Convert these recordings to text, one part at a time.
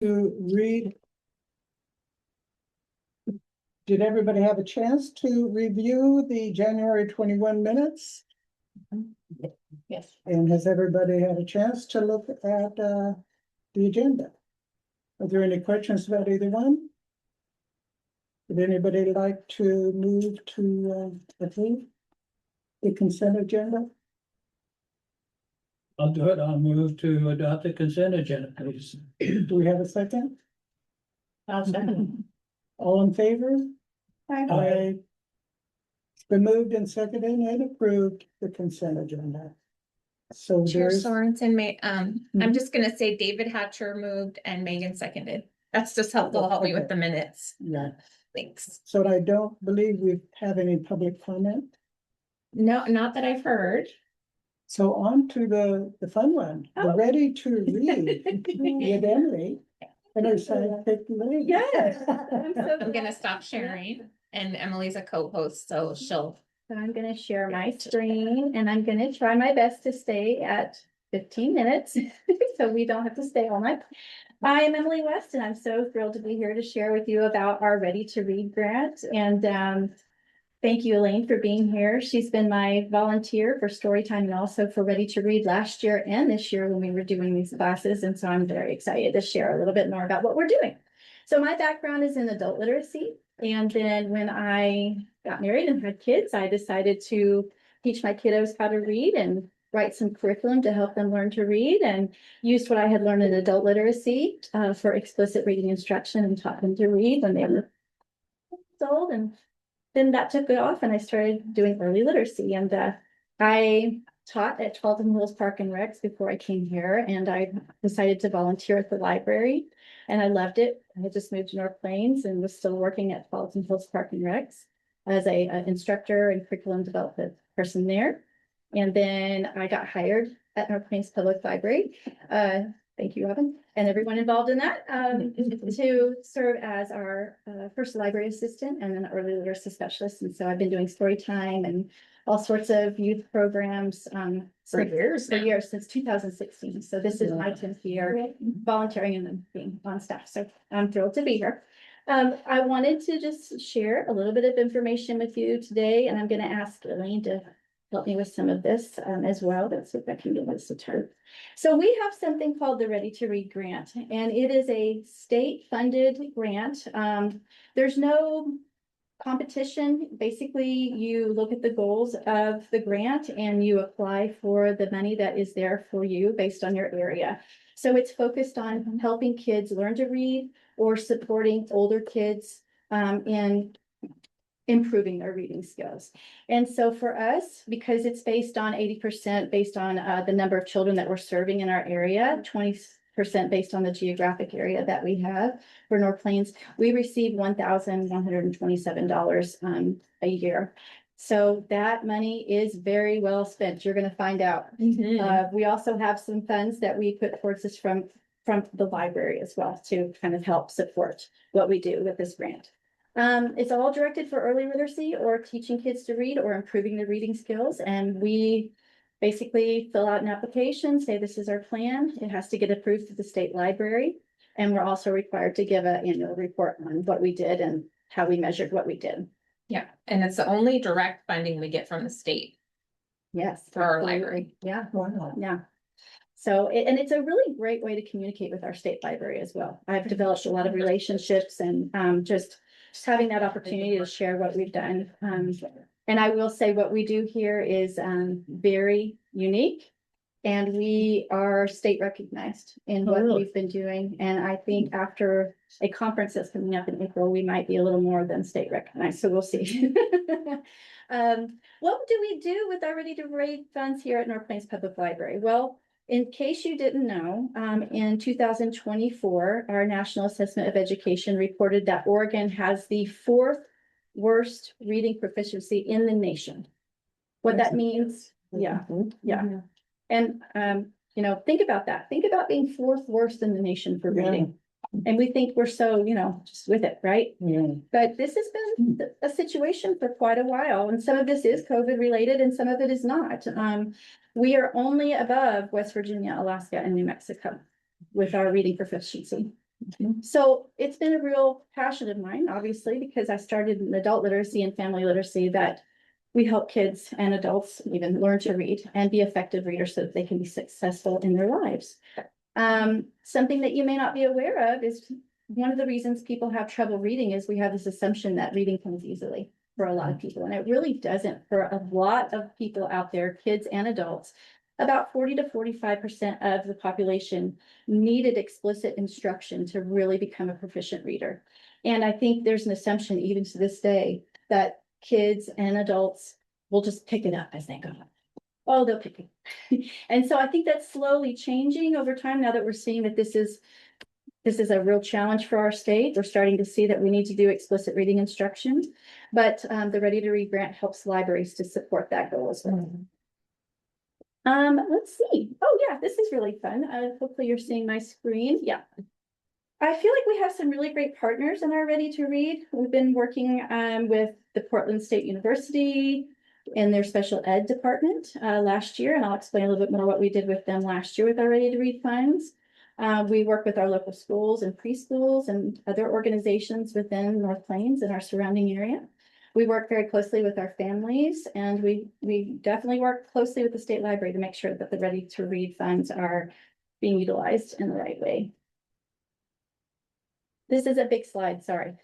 to read. Did everybody have a chance to review the January 21 minutes? Yes. And has everybody had a chance to look at the agenda? Are there any questions about either one? Would anybody like to move to approve the consent agenda? I'll do it. I'll move to adopt the consent agenda, please. Do we have a second? I'll second. All in favor? Aye. It's been moved and seconded and approved the consent agenda. So Chair there's, Sorensen may, I'm just gonna say David Hatcher moved and Megan seconded. That's just helpful, help me with the minutes. yeah, Thanks. so I don't believe we have any public comment. No, not that I've heard. So on to the fun one, the Oh. ready to read with Emily. And her sidekick Lee. Yes. I'm gonna stop sharing and Emily's a co-host, so she'll. So I'm gonna share my screen and I'm gonna try my best to stay at 15 minutes, so we don't have to stay all night. I am Emily West and I'm so thrilled to be here to share with you about our Ready to Read grant. And thank you, Elaine, for being here. She's been my volunteer for Storytime and also for Ready to Read last year and this year when we were doing these classes. And so I'm very excited to share a little bit more about what we're doing. So my background is in adult literacy. And then when I got married and had kids, I decided to teach my kiddos how to read and write some curriculum to help them learn to read, and used what I had learned in adult literacy for explicit reading instruction and taught them to read when they were old. And then that took it off and I started doing early literacy, and I taught at Twelton Hills Park and Recs before I came here, and I decided to volunteer at the library and I loved it. I had just moved to North Plains and was still working at Twelton Hills Park and Recs as a instructor and curriculum development person there. And then I got hired at North Plains Public Library. Thank you, Robin, and everyone involved in that, to serve as our first library assistant and an early literacy specialist. And so I've been doing story time and all sorts of youth programs For years now. since 2016. So this is my 10th year volunteering and being on staff. So I'm thrilled to be here. I wanted to just share a little bit of information with you today, and I'm going to ask Elaine to help me with some of this as well. Let's see if I can get this to turn. So we have something called the Ready to Read grant, and it is a state-funded grant. There's no competition. Basically, you look at the goals of the grant and you apply for the money that is there for you based on your area. So it's focused on helping kids learn to read or supporting older kids in improving their reading skills. And so for us, because it's based on 80% based on the number of children that we're serving in our area, 20% based on the geographic area that we have for North Plains, we receive $1,127 a year. So that money is very well spent. You're going to find out. We also have some funds that we put towards this from the library as well to kind of help support what we do with this grant. It's all directed for early literacy or teaching kids to read or improving their reading skills. And we basically fill out an application, say this is our plan. It has to get approved through the state library. And we're also required to give an annual report on what we did and how we measured what we did. Yeah, and it's the only direct funding we get from the state Yes. for our absolutely. library. Yeah, Wow. yeah. So, and it's a really great way to communicate with our state library as well. I've developed a lot of relationships and just having that opportunity to share what we've done. And I will say what we do here is very unique. And we are state recognized in what we've been doing. And I think after a conference that's coming up in April, we might be a little more than state recognized. So we'll see. What do we do with our Ready to Read funds here at North Plains Public Library? Well, in case you didn't know, in 2024, our National Assessment of Education reported that Oregon has the 4th worst reading proficiency in the nation. What that means, yeah. And, you know, think about that. Think about being 4th worst in the nation for reading. And we think we're so, you know, just with it, right? Yeah. But this has been a situation for quite a while, and some of this is COVID related and some of it is not. We are only above West Virginia, Alaska, and New Mexico with our reading proficiency. So it's been a real passion of mine, obviously, because I started in adult literacy and family literacy, that we help kids and adults even learn to read and be effective readers so that they can be successful in their lives. Something that you may not be aware of is one of the reasons people have trouble reading is we have this assumption that reading comes easily for a lot of people, and it really doesn't for a lot of people out there, kids and adults. About 40 to 45% of the population needed explicit instruction to really become a proficient reader. And I think there's an assumption even to this day that kids and adults will just pick it up as they go. Oh, they'll pick it. And so I think that's slowly changing over time now that we're seeing that this is a real challenge for our state. We're starting to see that we need to do explicit reading instruction, but the Ready to Read grant helps libraries to support that goal as well. Let's see. Oh yeah, this is really fun. Hopefully you're seeing my screen. Yeah. I feel like we have some really great partners in our Ready to Read. We've been working with the Portland State University in their special ed department last year, and I'll explain a little bit more what we did with them last year with our Ready to Read funds. We work with our local schools and preschools and other organizations within North Plains and our surrounding area. We work very closely with our families, and we definitely work closely with the state library to make sure that the Ready to Read funds are being utilized in the right way. This is a big slide, sorry.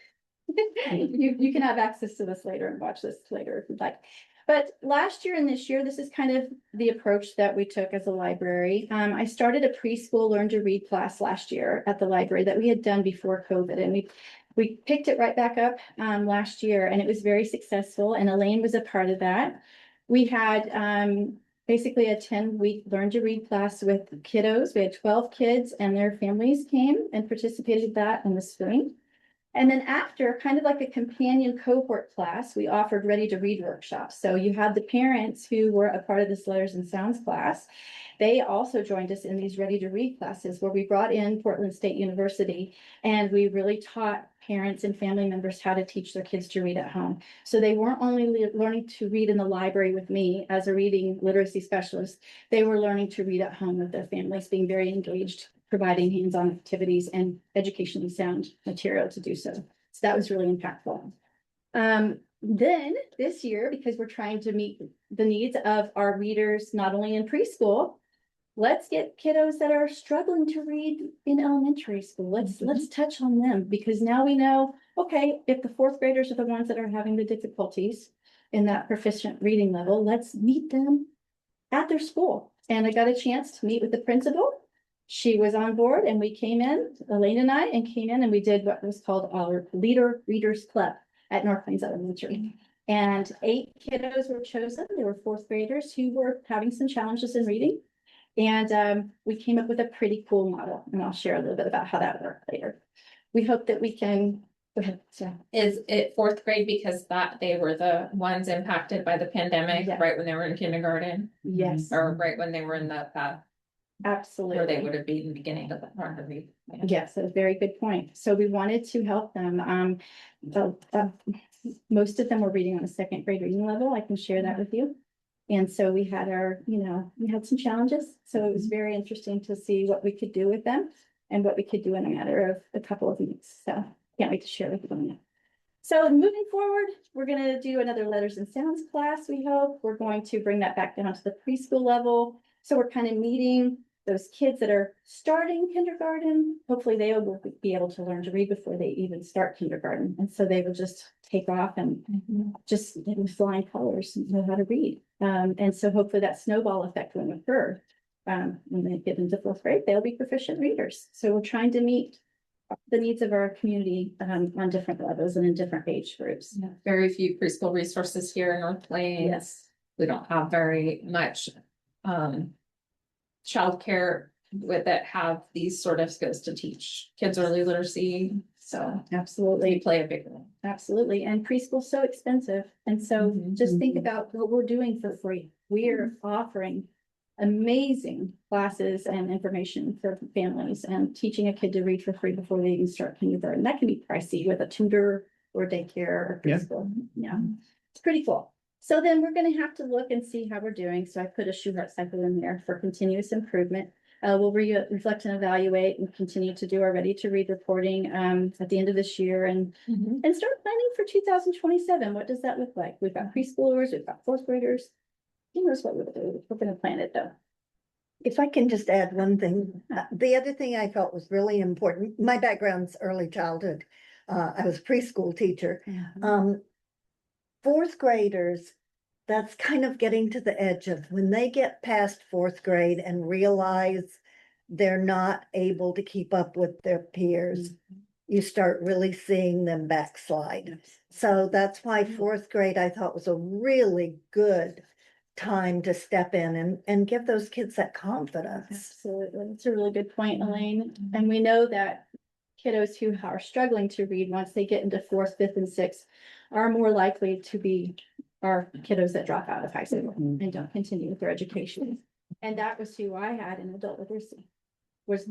You can have access to this later and watch this later if you'd like. But last year and this year, this is kind of the approach that we took as a library. I started a preschool Learn to Read class last year at the library that we had done before COVID, and we picked it right back up last year, and it was very successful, and Elaine was a part of that. We had basically a 10-week Learn to Read class with kiddos. We had 12 kids and their families came and participated in that in the spring. And then after, kind of like a companion cohort class, we offered Ready to Read workshops. So you had the parents who were a part of this Letters and Sounds class. They also joined us in these Ready to Read classes where we brought in Portland State University, and we really taught parents and family members how to teach their kids to read at home. So they weren't only learning to read in the library with me as a reading literacy specialist, they were learning to read at home with their families, being very engaged, providing hands-on activities and educationally sound material to do so. So that was really impactful. Then this year, because we're trying to meet the needs of our readers, not only in preschool, let's get kiddos that are struggling to read in elementary school. Let's touch on them, because now we know, okay, if the fourth graders are the ones that are having the difficulties in that proficient reading level, let's meet them at their school. And I got a chance to meet with the principal. She was on board, and we came in, Elaine and I, and came in and we did what was called our Leader Readers Club at North Plains Elementary. And 8 kiddos were chosen. They were fourth graders who were having some challenges in reading. And we came up with a pretty cool model, and I'll share a little bit about how that worked later. We hope that we can, go ahead, Sarah. Is it fourth grade because that they were the ones impacted by the pandemic, Yeah. right when they were in kindergarten? Yes, Or right when they were in the absolutely. where they would have been in the beginning of the Learn to Read. Yeah. Yes, a very good point. So we wanted to help them. Most of them were reading on a second grade reading level. I can share that with you. And so we had we had some challenges. So it was very interesting to see what we could do with them and what we could do in a matter of a couple of weeks. So can't wait to share with them. So moving forward, we're going to do another Letters and Sounds class, we hope. We're going to bring that back down to the preschool level. So we're kind of meeting those kids that are starting kindergarten. Hopefully they will be able to learn to read before they even start kindergarten. And so they will just take off and just with flying colors know how to read. And so hopefully that snowball effect will occur. When they get into fourth grade, they'll be proficient readers. So we're trying to meet the needs of our community on different levels and in different age groups. Yeah, very few preschool resources here in North Plains. Yes. We don't have very much childcare with that have these sort of skills to teach kids early literacy. So Absolutely. they play a big role. Absolutely. And preschool's so expensive. And so just think about what we're doing for free. We're offering amazing classes and information for families and teaching a kid to read for free before they even start kindergarten. That can be pricey with a tutor or daycare or preschool. Yeah, it's pretty cool. So then we're going to have to look and see how we're doing. So I put a Shubert cycle in there for continuous improvement. We'll reflect and evaluate and continue to do our ready to read reporting at the end of this year and start planning for 2027. What does that look like? We've got preschoolers, we've got fourth graders. Who knows what we're doing? We're gonna plan it though. If I can just add one thing, the other thing I felt was really important, my background's early childhood. I was a preschool teacher. Fourth graders, that's kind of getting to the edge of when they get past fourth grade and realize they're not able to keep up with their peers. You start really seeing them backslide. So that's why fourth grade I thought was a really good time to step in and give those kids that confidence. Absolutely. That's a really good point, Elaine. And we know that kiddos who are struggling to read, once they get into fourth, fifth, and sixth, are more likely to be our kiddos that drop out of high school and don't continue with their education. And that was who I had in adult literacy. Was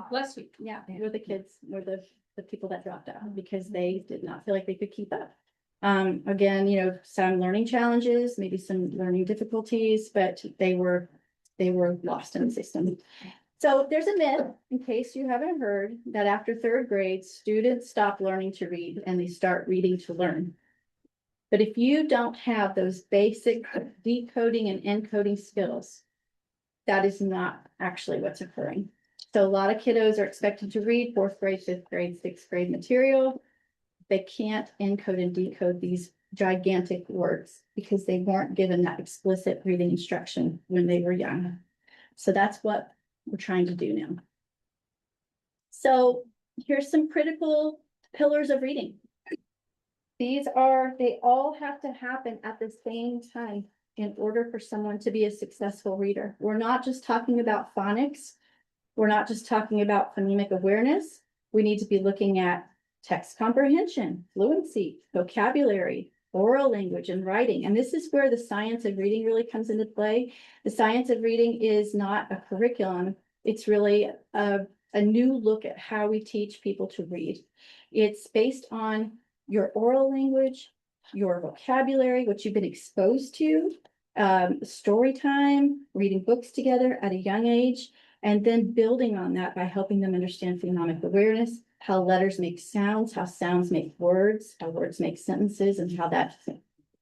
Bless you. yeah, were the kids, were the people that dropped out because they did not feel like they could keep up. Again, you know, some learning challenges, maybe some learning difficulties, but they were lost in the system. So there's a myth, in case you haven't heard, that after third grade, students stop learning to read and they start reading to learn. But if you don't have those basic decoding and encoding skills, that is not actually what's occurring. So a lot of kiddos are expected to read fourth grade, fifth grade, sixth grade material. They can't encode and decode these gigantic words because they weren't given that explicit reading instruction when they were young. So that's what we're trying to do now. So here's some critical pillars of reading. They all have to happen at the same time in order for someone to be a successful reader. We're not just talking about phonics. We're not just talking about phonemic awareness. We need to be looking at text comprehension, fluency, vocabulary, oral language, and writing. And this is where the science of reading really comes into play. The science of reading is not a curriculum. It's really a new look at how we teach people to read. It's based on your oral language, your vocabulary, what you've been exposed to, story time, reading books together at a young age, and then building on that by helping them understand phonemic awareness, how letters make sounds, how sounds make words, how words make sentences, and how that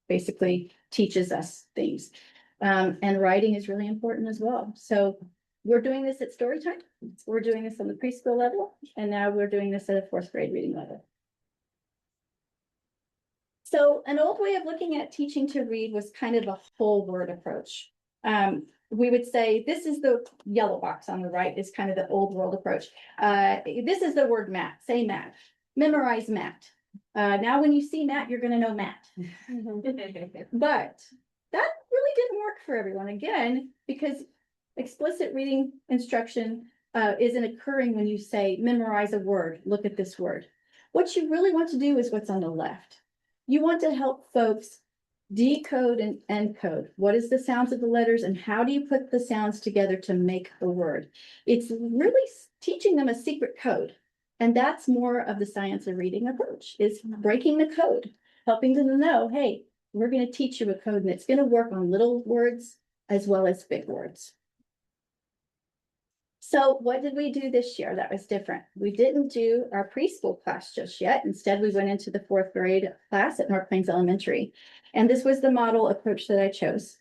basically teaches us things. And writing is really important as well. So we're doing this at story time. We're doing this on the preschool level, and now we're doing this at a fourth grade reading level. So an old way of looking at teaching to read was kind of a whole word approach. We would say, this is the yellow box on the right is kind of the old world approach. This is the word mat, say mat, memorize mat. Now when you see mat, you're gonna know mat. But that really didn't work for everyone, again, because explicit reading instruction isn't occurring when you say, memorize a word, look at this word. What you really want to do is what's on the left. You want to help folks decode and encode. What is the sounds of the letters and how do you put the sounds together to make the word? It's really teaching them a secret code. And that's more of the science of reading approach, is breaking the code, helping them to know, hey, we're going to teach you a code and it's going to work on little words as well as big words. So what did we do this year that was different? We didn't do our preschool class just yet. Instead, we went into the fourth grade class at North Plains Elementary. And this was the model approach that I chose.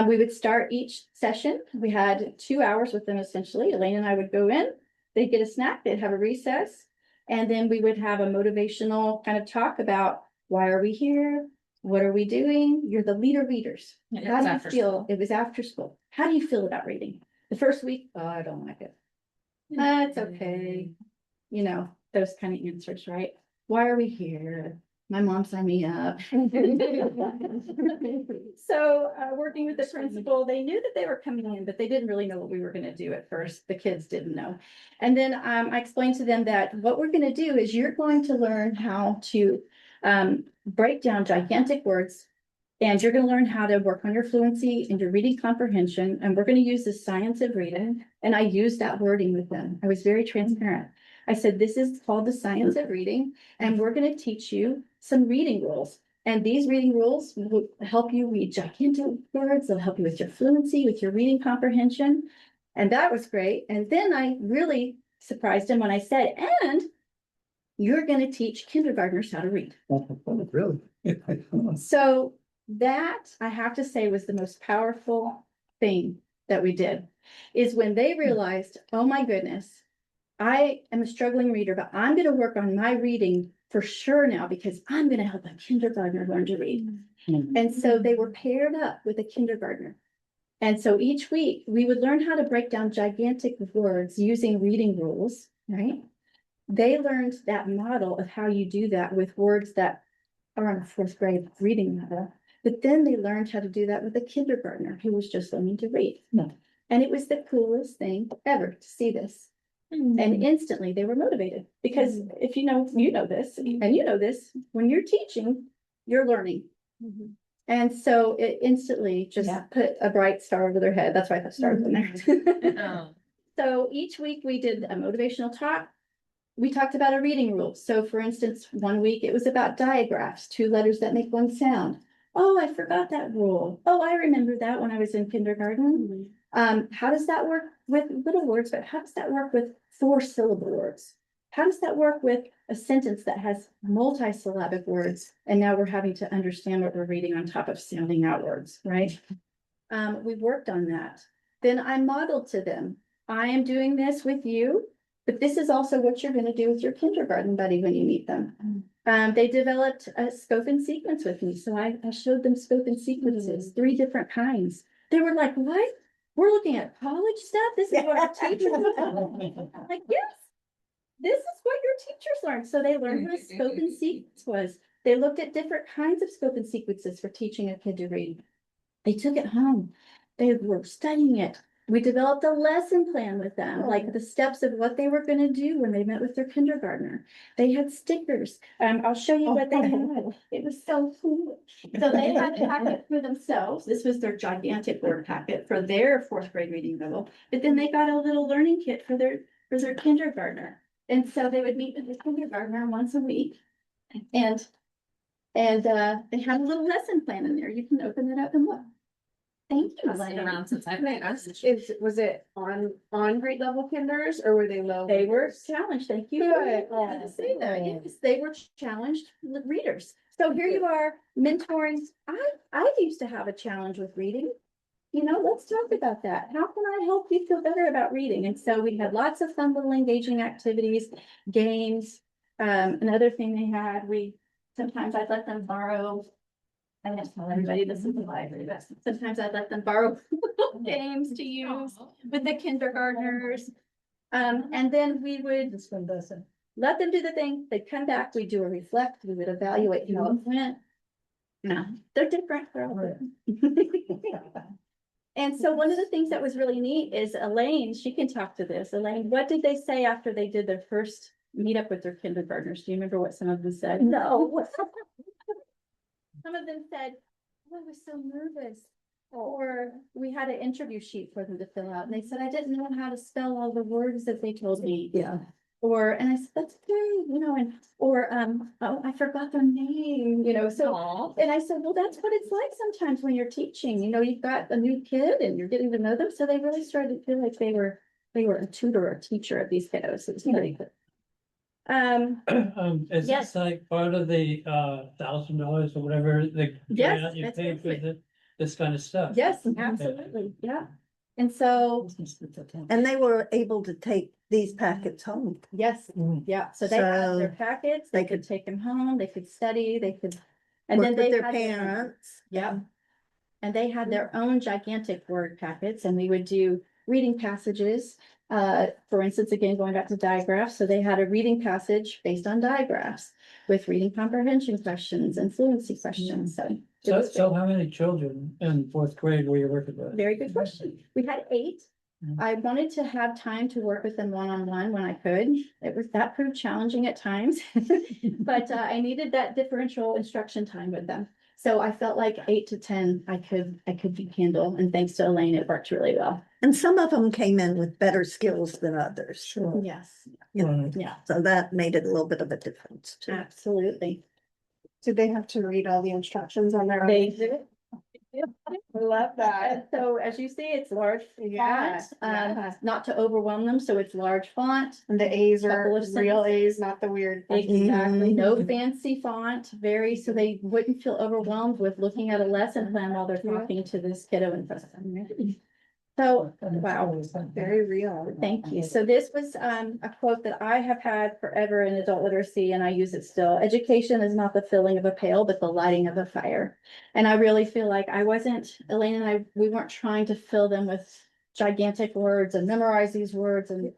We would start each session. We had 2 hours with them, essentially. Elaine and I would go in, they'd get a snack, they'd have a recess, and then we would have a motivational kind of talk about why are we here? What are we doing? You're the leader readers. How do you feel? It was after school. How do you feel about reading? The first week, oh, I don't like it. It's okay. You know, those kind of answers, right? Why are we here? My mom signed me up. So working with the principal, they knew that they were coming in, but they didn't really know what we were going to do at first. The kids didn't know. And then I explained to them that what we're going to do is you're going to learn how to break down gigantic words. And you're going to learn how to work on your fluency and your reading comprehension. And we're going to use the science of reading. And I used that wording with them. I was very transparent. I said, this is called the science of reading. And we're going to teach you some reading rules. And these reading rules will help you read gigantic words. They'll help you with your fluency, with your reading comprehension. And that was great. And then I really surprised him when I said, and you're gonna teach kindergartners how to read. Really? So that, I have to say, was the most powerful thing that we did, is when they realized, oh my goodness, I am a struggling reader, but I'm gonna work on my reading for sure now because I'm gonna help a kindergartner learn to read. And so they were paired up with a kindergartner. And so each week we would learn how to break down gigantic words using reading rules, right? They learned that model of how you do that with words that are on a fourth grade reading level. But then they learned how to do that with a kindergartner who was just learning to read. And it was the coolest thing ever to see this. And instantly they were motivated because if you know this, and you know this, when you're teaching, you're learning. And so it instantly just put a bright star over their head. That's why I put stars in there. Oh. So each week we did a motivational talk. We talked about a reading rule. So for instance, one week it was about digraphs, 2 letters that make one sound. Oh, I forgot that rule. Oh, I remember that when I was in kindergarten. How does that work with little words, but how does that work with 4-syllable words? How does that work with a sentence that has multi-syllabic words? And now we're having to understand what we're reading on top of sounding out words, right? We worked on that. Then I modeled to them. I am doing this with you, but this is also what you're going to do with your kindergarten buddy when you meet them. They developed a scope and sequence with me. So I showed them scope and sequences, 3 different kinds. They were like, what? We're looking at college stuff? This is what our teachers learn. I'm like, yes, this is what your teachers learned. So they learned what a scope and sequence was. They looked at different kinds of scope and sequences for teaching a kid to read. They took it home. They were studying it. We developed a lesson plan with them, like the steps of what they were going to do when they met with their kindergartner. They had stickers. I'll show you what they had. It was so cool. So they had a packet for themselves. This was their gigantic word packet for their 4th grade reading level. But then they got a little learning kit for their kindergartner. And so they would meet with the kindergartner once a week. And they had a little lesson plan in there. You can open it up and look. Thank you. It's been around since I've been asked. Was it on grade level kinders or were they low? They were challenged. Thank you. Good. To say that. Yes, they were challenged readers. So here you are mentoring. I used to have a challenge with reading. Let's talk about that. How can I help you feel better about reading? And so we had lots of fun little engaging activities, games. Another thing they had, sometimes I'd let them borrow. I didn't tell everybody this is the library, but sometimes I'd let them borrow games to use with the kindergartners. And then we would This one doesn't. let them do the thing. They'd come back, we'd do a reflect, we would evaluate how it went. No, they're different. They're all different. And so one of the things that was really neat is Elaine, she can talk to this. Elaine, what did they say after they did their first meetup with their kindergartners? Do you remember what some of them said? No. Some of them said, oh, I was so nervous. Or we had an interview sheet for them to fill out. And they said, I didn't know how to spell all the words that they told me. Yeah. And I said, that's okay, oh, I forgot their name, so. And I said, well, that's what it's like sometimes when you're teaching, you've got a new kid and you're getting to know them. So they really started to feel like they were a tutor or a teacher of these kiddos. It was pretty good. Is Yes. this like part of the $1,000 or whatever the Yes, grant you that's paid for perfect. this kind of stuff? Yes, absolutely, yeah. And so, And they were able to take these packets home. yes, yeah, so they had their So packets, they could take them home, they could study, they could. And work then with they their had parents. Yeah. And they had their own gigantic word packets and we would do reading passages. For instance, again, going back to digraphs. So they had a reading passage based on digraphs with reading comprehension questions and fluency questions. So. it was So how many children in 4th grade were you working with? Very good question. We had 8. Mhm. I wanted to have time to work with them one-on-one when I could. That proved challenging at times. But I needed that differential instruction time with them. So I felt like 8 to 10, I could handle, and thanks to Elaine, it worked really well. And some of them came in with better skills than others. Sure. Yes, Right. yeah, So that made it a little bit of a difference too. absolutely. Did they have to read all the instructions on their own? They did. Love that. So as you see, it's large Yeah, font, yeah. not to overwhelm them, so it's large font. And the A's Couple are of real sentences. A's, not the weird. Exactly, no Mhm. fancy font, very, so they wouldn't feel overwhelmed with looking at a lesson plan while they're Yeah. talking to this kiddo in front of them. So, wow, Very real. thank you. So this was a quote that I have had forever in adult literacy, and I use it still. Education is not the filling of a pail, but the lighting of a fire. And I really feel like Elaine and I, we weren't trying to fill them with gigantic words and memorize these words and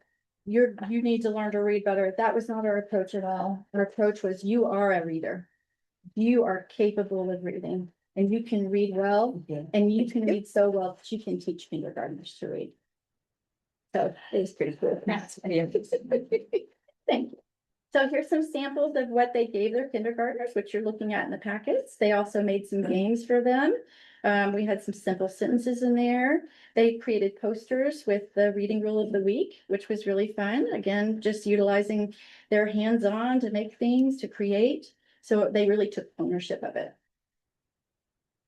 you need to learn to read better. That was not our approach at all. Our approach was, you are a reader. You are capable of reading and you can read well, and you can read so well that you can teach kindergartners to read. So it was pretty cool. Thank you. So here's some samples of what they gave their kindergartners, which you're looking at in the packets. They also made some games for them. We had some simple sentences in there. They created posters with the reading rule of the week, which was really fun. Again, just utilizing their hands-on to make things, to create. So they really took ownership of it.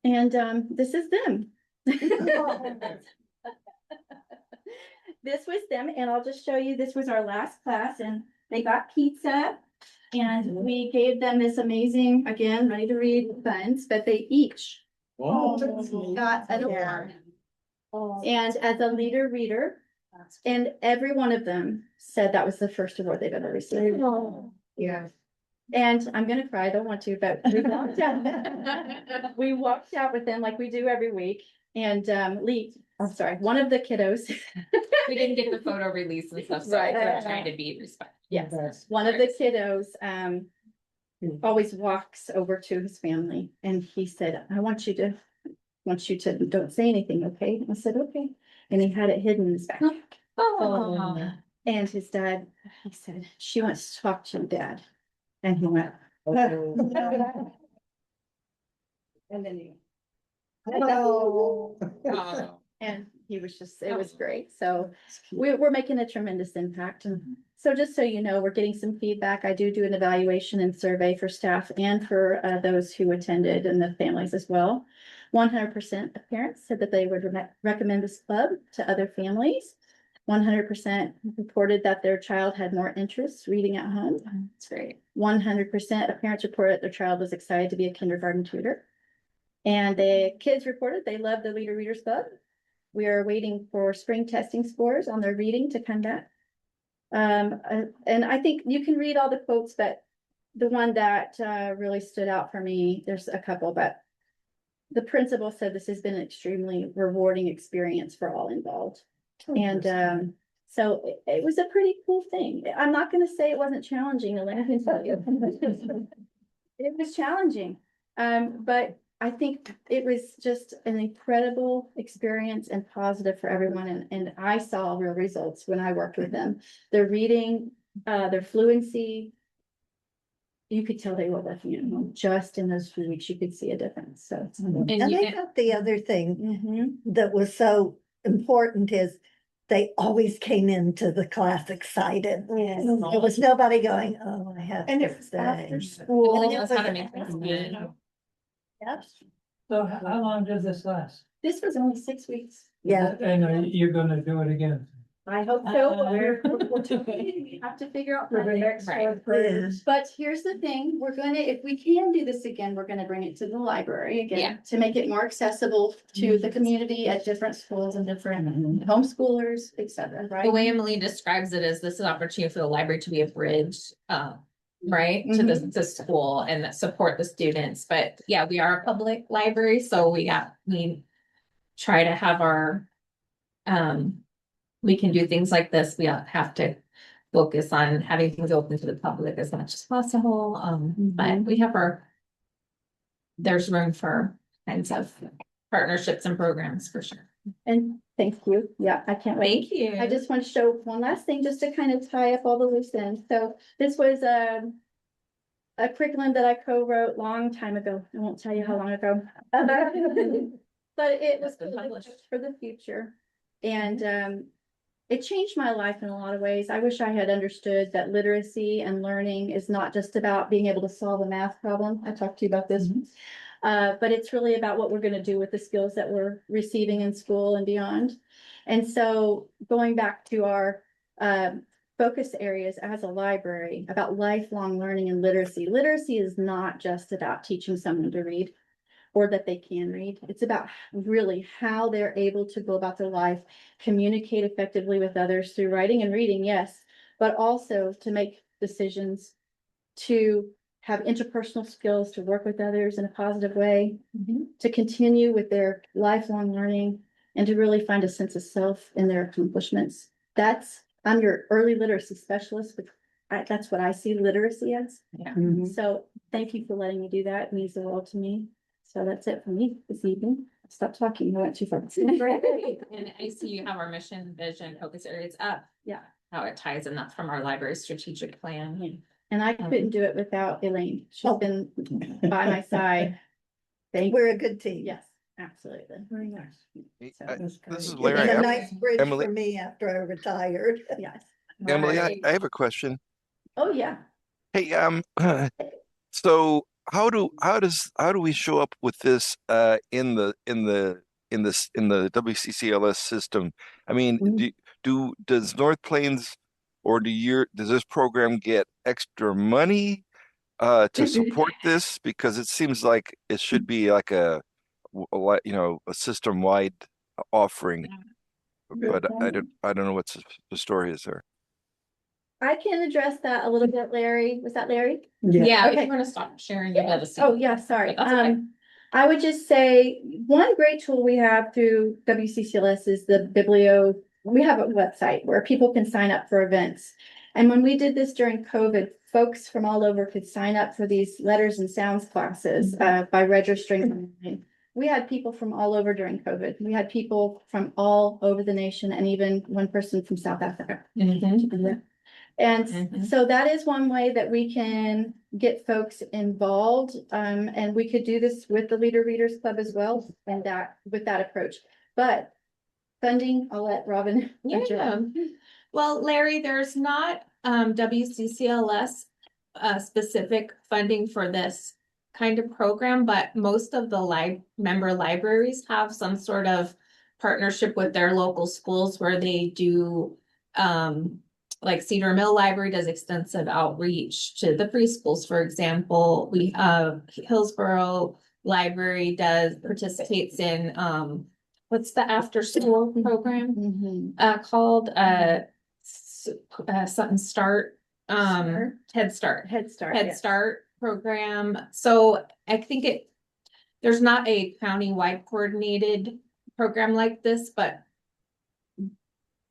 And this is them. This was them, and I'll just show you, this was our last class, and they got pizza. And we gave them this amazing, again, ready to read buns, but they each got an award. And as a leader reader, and every one of them said that was the first award they've ever received. Yeah. And I'm gonna cry, I don't want to, but we walked out. We walked out with them like we do every week, and one of the kiddos. We didn't get the photo release and stuff, so Right. we're trying to be respectful. Yes, one of the kiddos always walks over to his family, and he said, I want you to don't say anything, okay? I said, okay. And he had it hidden in his back. Oh. And his dad, he said, she wants to talk to you, Dad. And he went. And then he. And he was just, it was great. So we're making a tremendous impact. And so just so you know, we're getting some feedback. I do an evaluation and survey for staff and for those who attended and the families as well. 100% of parents said that they would recommend this club to other families. 100% reported that their child had more interest reading at home. That's great. 100% of parents reported their child was excited to be a kindergarten tutor. And the kids reported they loved the Leader Readers Club. We are waiting for spring testing scores on their reading to come back. And I think you can read all the quotes, but the one that really stood out for me, there's a couple, but the principal said this has been an extremely rewarding experience for all involved. And so it was a pretty cool thing. I'm not going to say it wasn't challenging, Elaine can tell you. It was challenging, but I think it was just an incredible experience and positive for everyone. And I saw real results when I worked with them. Their reading, their fluency, you could tell they were working at home. Just in those few weeks, you could see a difference. So. And And you I can, thought the other thing Mhm. that was so important is they always came into the class excited. Yes. There was nobody going, oh, I have And to it was stay. after school. and it knows how to make things good. Yes. So how long does this last? This was only 6 weeks. Yeah. And you're gonna do it again? I hope so. We have to figure out. projects Right. for- Yeah. But here's the thing, if we can do this again, we're gonna bring it to the library Yeah. again. To make it more accessible to the community at different schools and different homeschoolers, et cetera, right? The way Emily describes it is this is an opportunity for the library to be a bridge, right, to the school and support the students. But yeah, we are a public library, so we try to have our, we can do things like this. We have to focus on having things open to the public as much as possible. But we have there's room for kinds of partnerships and programs for sure. And thank you. Yeah, I can't wait. Thank you. I just want to show one last thing, just to kind of tie up all the loose ends. So this was a curriculum that I co-wrote long time ago. I won't tell you how long ago. But it was for the future. And it changed my life in a lot of ways. I wish I had understood that literacy and learning is not just about being able to solve a math problem. I talked to you about this. But it's really about what we're gonna do with the skills that we're receiving in school and beyond. And so going back to our focus areas as a library about lifelong learning and literacy. Literacy is not just about teaching someone to read or that they can read. It's about really how they're able to go about their life, communicate effectively with others through writing and reading, yes, but also to make decisions, to have interpersonal skills, to work with others in a positive way, to continue with their lifelong learning, and to really find a sense of self in their accomplishments. I'm your early literacy specialist, but that's what I see literacy as. Yeah. So thank you for letting me do that. It means the world to me. So that's it for me this evening. Stop talking. I went too far. And I see you have our mission, vision, focus areas up. Yeah. How it ties in, that's from our library strategic plan. And I couldn't do it without Elaine. She's been by my side. Thank you. We're a good team. Yes, absolutely. Very nice. So, That's This is great. You've Larry. been a I- nice bridge Emily- for me after I retired. yes. Emily, Right. I have a question. Oh, yeah. Hey, so how do we show up with this in the WCCLS system? I mean, does North Plains or does this program get extra money to support this? Because it seems like it should be like a system-wide offering, but I don't know what the story is there. I can address that a little bit, Larry. Was that Larry? Yeah, if Okay. you want to stop sharing your medicine. Oh, yeah, sorry. That's okay. I would just say one great tool we have through WCCLS is the Biblio. We have a website where people can sign up for events. And when we did this during COVID, folks from all over could sign up for these letters and sounds classes by registering online. We had people from all over during COVID. We had people from all over the nation and even one person from South Africa. And Mhm. so that is one way that we can get folks involved. And we could do this with the Leader Readers Club as well, and with that approach. But funding, I'll let Robin. Yeah. Well, Larry, there's not WCCLS specific funding for this kind of program, but most of the member libraries have some sort of partnership with their local schools where they do like Cedar Mill Library does extensive outreach to the preschools, for example. We Hillsborough Library participates in what's the after school program called something start Head Start Head Start. program. So I think there's not a county-wide coordinated program like this, but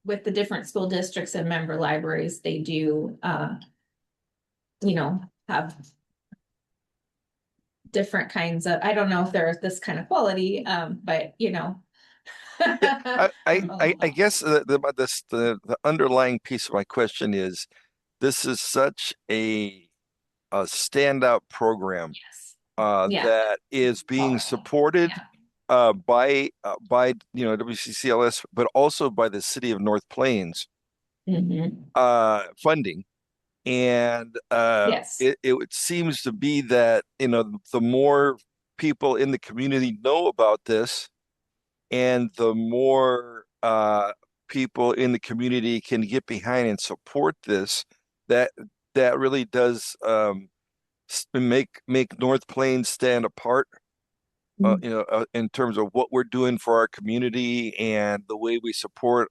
with the different school districts and member libraries, they do have different kinds of, I don't know if they're this kind of quality, but I guess the underlying piece of my question is, this is such a standout program Yeah. that is being supported by WCCLS, but also by the city of North Plains funding. And Yes. it seems to be that the more people in the community know about this, and the more people in the community can get behind and support this, that really does make North Plains stand apart. In terms of what we're doing for our community and the way we support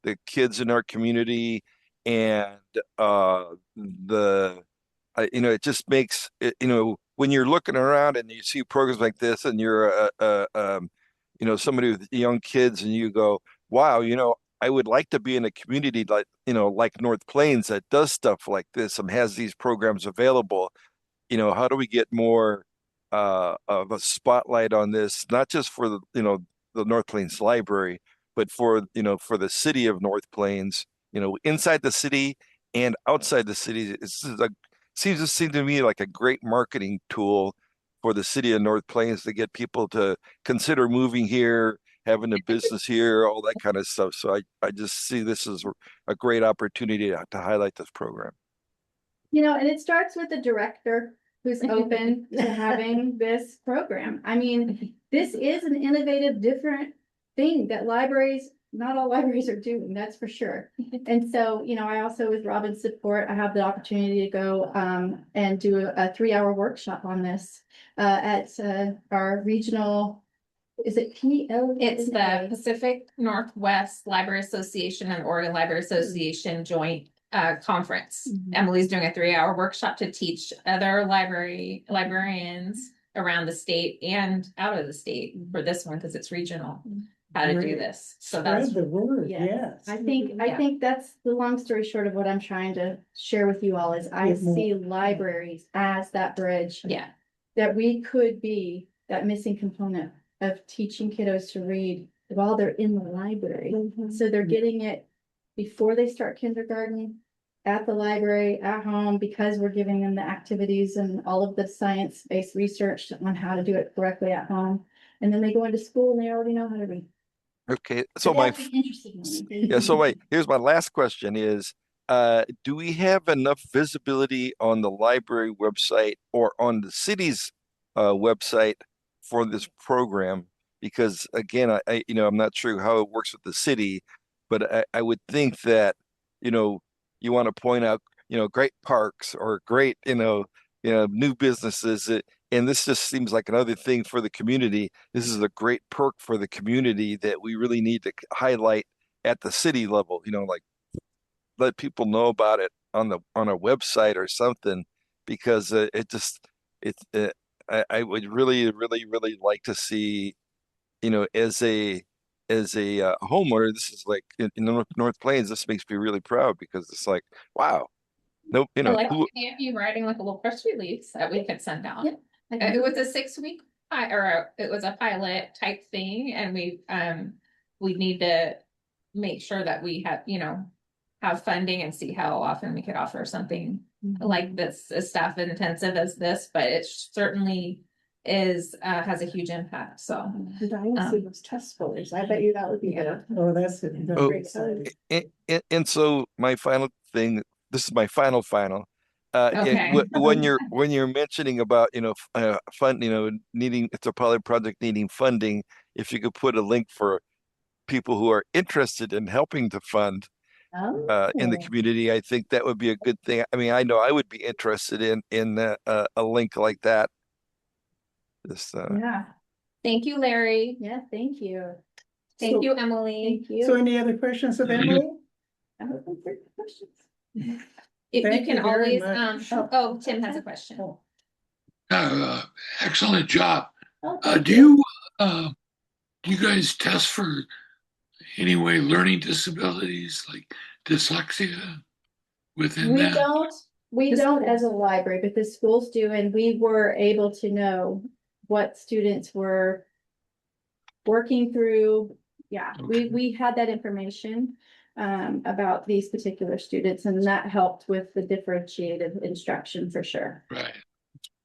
the kids in our community, and it just makes it, when you're looking around and you see programs like this, and you're somebody with young kids, and you go, wow, I would like to be in a community like North Plains that does stuff like this and has these programs available. How do we get more of a spotlight on this, not just for the North Plains Library, but for the city of North Plains, inside the city and outside the city. Seems to me like a great marketing tool for the city of North Plains to get people to consider moving here, having a business here, all that kind of stuff. So I just see this as a great opportunity to highlight this program. And it starts with the director who's open to having this program. I mean, this is an innovative, different thing that libraries, not all libraries are doing, that's for sure. And so, you know, I also, with Robin's support, I have the opportunity to go and do a 3-hour workshop on this at our regional, is it PL? It's the Pacific Northwest Library Association and Oregon Library Association joint conference. Mhm. Emily's doing a 3-hour workshop to teach other librarians around the state and out of the state for this one, because it's regional, how to do Great. this. So that's, Spread the word, Yeah. yes. I think that's the long story short of what I'm trying to share with you all is I Get more. see libraries as that bridge. yeah, That we could be that missing component of teaching kiddos to read while they're in the library. So they're getting it before they start kindergarten, at the library, at home, because we're giving them the activities and all of the science-based research on how to do it correctly at home. And then they go into school and they already know how to read. Okay, so my, That's the interesting one. yeah, so here's my last question is, do we have enough visibility on the library website or on the city's website for this program? Because again, I'm not sure how it works with the city, but I would think that, you want to point out, great parks or great, new businesses. And this just seems like another thing for the community. This is a great perk for the community that we really need to highlight at the city level, like let people know about it on a website or something, because I would really, really, really like to see, as a homeowner, this is like in the North Plains, this makes me really proud because it's like, wow, nope, I like the idea of you writing like a little press release that we could send out. Yeah. It was a 6-week it was a pilot type thing, and we need to make sure that we have funding and see how often we could offer something like this, as staff intensive as this, but it certainly is has a huge impact. So The Dynasty was test scholars. I bet you that would be good. Oh, that's it. That's Oh. great exciting. and so my final thing, this is my final. Okay. When you're mentioning about fund, needing, it's a pilot project needing funding, if you could put a link for people who are interested in helping to fund in the community, I think that would be a good thing. I mean, I know I would be interested in a link like that. This Yeah, thank you, Larry. yeah, thank you. Thank So- you, Emily. Thank So you. any other questions of Emily? I'm open for questions. If you Thank can you very always, much. Tim has a question. Oh, Excellent job. Oh, thank Do you guys test for anyway learning disabilities like dyslexia within We that? don't as a library, but the schools do, and we were able to know what students were working through. Yeah, Okay. we had that information about these particular students, and that helped with the differentiated instruction for sure. Right.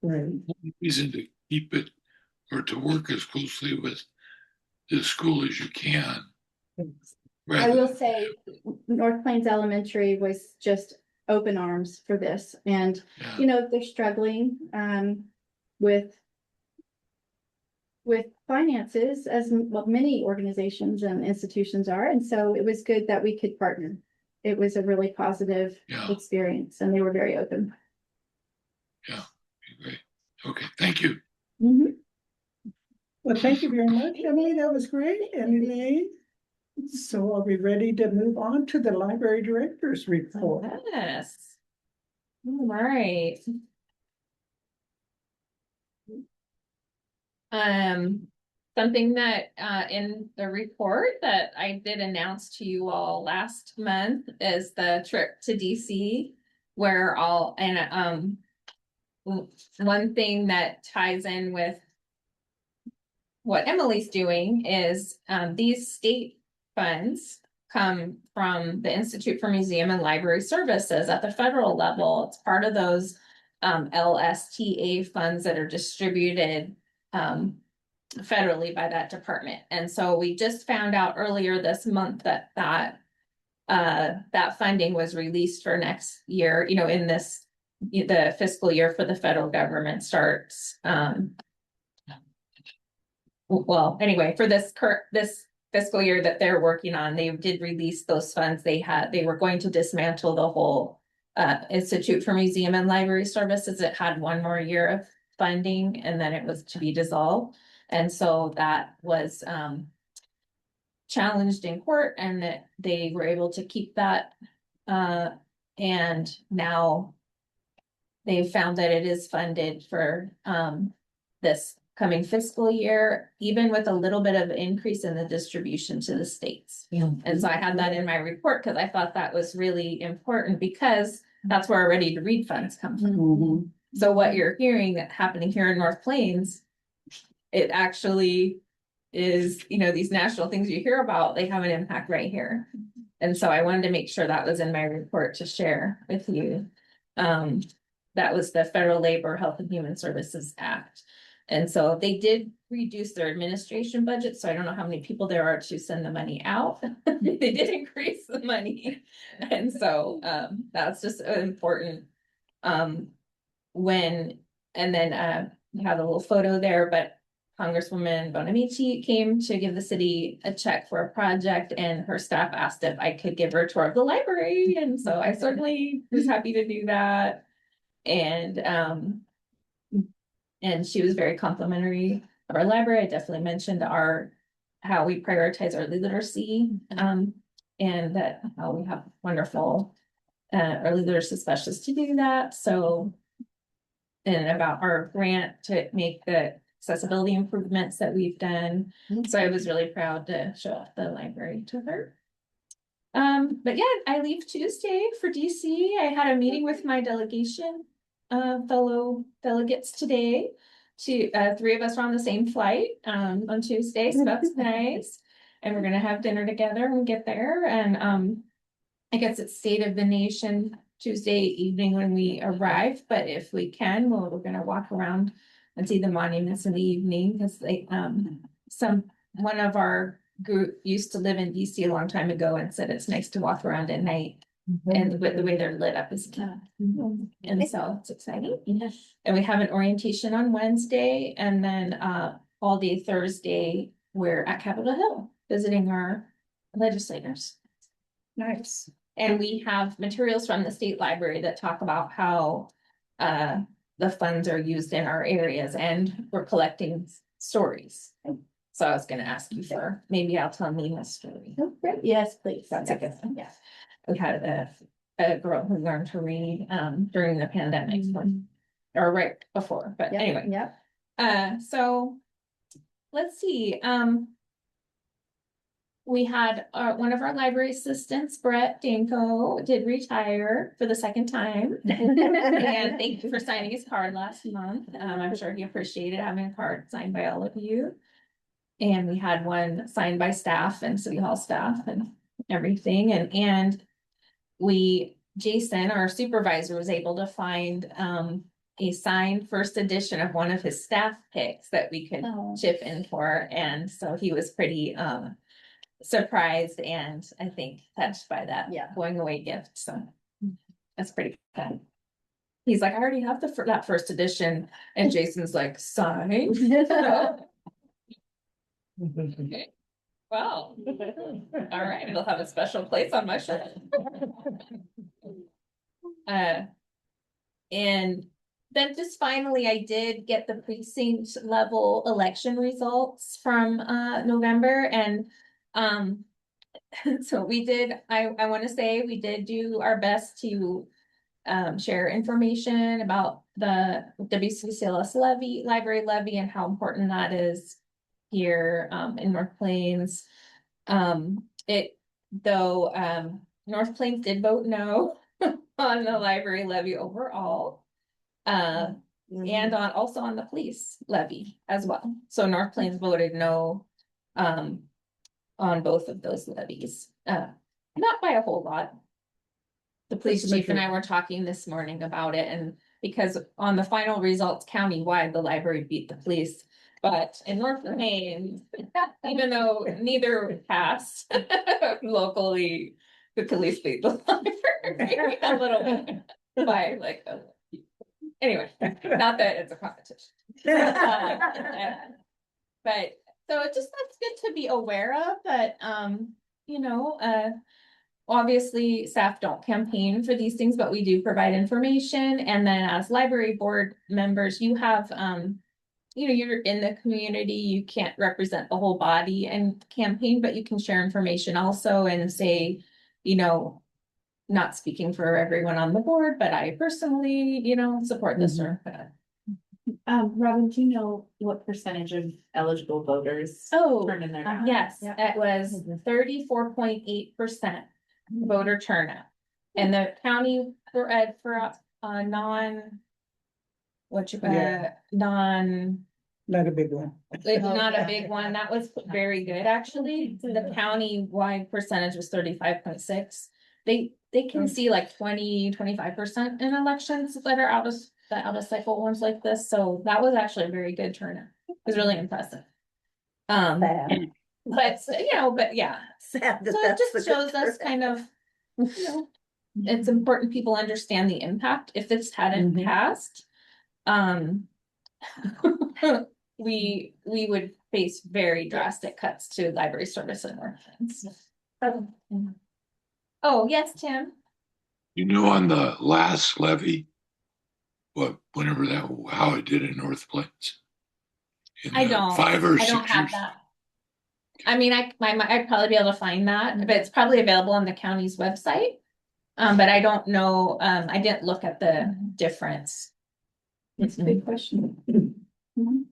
right. Reason to keep it or to work as closely with the school as you can. I Rather- will say North Plains Elementary was just open arms for this, and yeah. they're struggling with finances, as many organizations and institutions are, and so it was good that we could partner. It was a really positive Yeah. experience, and they were very open. Great. Okay. Thank you. Mhm. Well, thank you very much, Emily. That was great, Emily. So are we ready to move on to the library director's report? Yes. All right. Something that in the report that I did announce to you all last month is the trip to DC, where one thing that ties in with what Emily's doing is these state funds come from the Institute for Museum and Library Services at the federal level. It's part of those LSTA funds that are distributed federally by that department. And so we just found out earlier this month that funding was released for next year, in this the fiscal year for the federal government starts, well, anyway, for this fiscal year that they're working on, they did release those funds. They were going to dismantle the whole Institute for Museum and Library Services. It had one more year of funding and then it was to be dissolved. And so that was challenged in court and that they were able to keep that. And now they found that it is funded for this coming fiscal year, even with a little bit of increase in the distribution to the states. Yeah. And so I had that in my report because I thought that was really important because that's where our Ready to Read funds come from. Mhm. So what you're hearing that happening here in North Plains, it actually is, these national things you hear about, they have an impact right here. And so I wanted to make sure that was in my report to share with you. That was the Federal Labor Health and Human Services Act. And so they did reduce their administration budget, so I don't know how many people there are to send the money out. They did increase the money. And so that's just important. And then you have a little photo there, but Congresswoman Bonamici came to give the city a check for a project and her staff asked if I could give her a tour of the library. And so I certainly was happy to do that. And she was very complimentary of our library. I definitely mentioned how we prioritize early literacy, and that how we have wonderful early literacy specialists to do that. So, and about our grant to make the accessibility improvements that we've done. So I was really proud to show off the library to her. But yeah, I leave Tuesday for DC. I had a meeting with my delegation, fellow delegates today. Three of us were on the same flight on Tuesday, so that's nice. And we're gonna have dinner together when we get there. And I guess it's State of the Nation Tuesday evening when we arrive, but if we can, we're gonna walk around and see the monuments in the evening because one of our group used to live in DC a long time ago and said it's nice to walk around at night. And with the way they're lit up is and so it's exciting. Yes. And we have an orientation on Wednesday and then all day Thursday, we're at Capitol Hill visiting our legislators. Nice. And we have materials from the state library that talk about how the funds are used in our areas and we're collecting stories. So I was gonna ask you for, maybe I'll tell Nina's story. Oh, great. Yes, please. That's a good one. Yeah. We had a girl who learned to read during the pandemic or right before, but anyway. Yeah. So let's see. We had one of our library assistants, Brett Danko, did retire for the second time. And thank you for signing his card last month. I'm sure he appreciated having a card signed by all of you. And we had one signed by staff and city hall staff and everything. And Jason, our supervisor, was able to find a signed first edition of one of his staff picks that we could chip in for. And so he was pretty surprised and I think touched by that going away gift. So that's pretty fun. He's like, I already have that first edition. And Jason's like, sign. Okay. Wow. All right, it'll have a special place on my shelf. And then just finally, I did get the precinct level election results from November. And so we did, I want to say we did do our best to share information about the WCCLS library levy and how important that is here in North Plains. North Plains did vote no on the library levy overall. And also on the police levy as well. So North Plains voted no on both of those levies. Not by a whole lot. The police chief and I were talking this morning about it, and because on the final results countywide, the library beat the police. But in North Plains, even though neither passed locally, the police beat the library a little bit by like a few Anyway, not that it's a competition. But, so it just, that's good to be aware of, that, you know, obviously staff don't campaign for these things, but we do provide information. And then as library board members, you have, you know, you're in the community, you can't represent the whole body and campaign, but you can share information also and say, you know, not speaking for everyone on the board, but I personally, you know, support this or that. Robin, do you know what percentage of eligible voters Oh, turned in their ballot? yes, Yeah. it was 34.8% voter turnout. And the county for non. What you, Yeah. non, Not a big one. not a big one, that was very good, actually. The county-wide percentage was 35.6. They can see like 25% in elections that are out of cycle ones like this, so that was actually a very good turnout. It was really impressive. Sad. But, you know, but yeah, Sad that so it that's the just good shows us turnout. kind of, you know, it's important people understand the impact if this hadn't Mhm. passed. We would face very drastic cuts to library service and orphans. Oh, yes, Tim. You know, on the last levy, whenever that, how it did in North Plains. In I the don't, 5 or I 6 don't have years. that. I mean, I'd probably be able to find that, but it's probably available on the county's website. But I don't know, I didn't look at the difference. It's a good question. Mhm.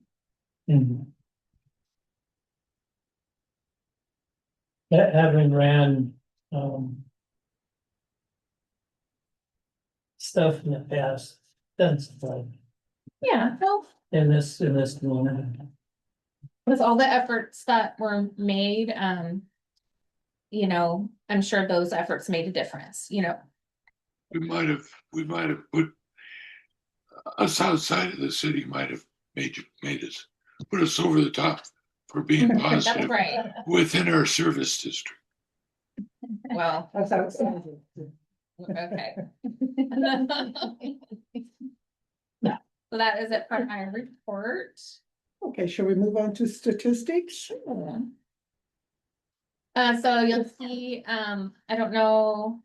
Having ran, stuff in the past, that's like, Yeah, well, in this community. with all the efforts that were made, you know, I'm sure those efforts made a difference, you know. We might have put us outside of the city, might have made us, put us over the top for being That's positive right. within our service district. Well, That's how it sounded. okay. So that is it for my report. Okay, shall we move on to statistics? So you'll see, I don't know,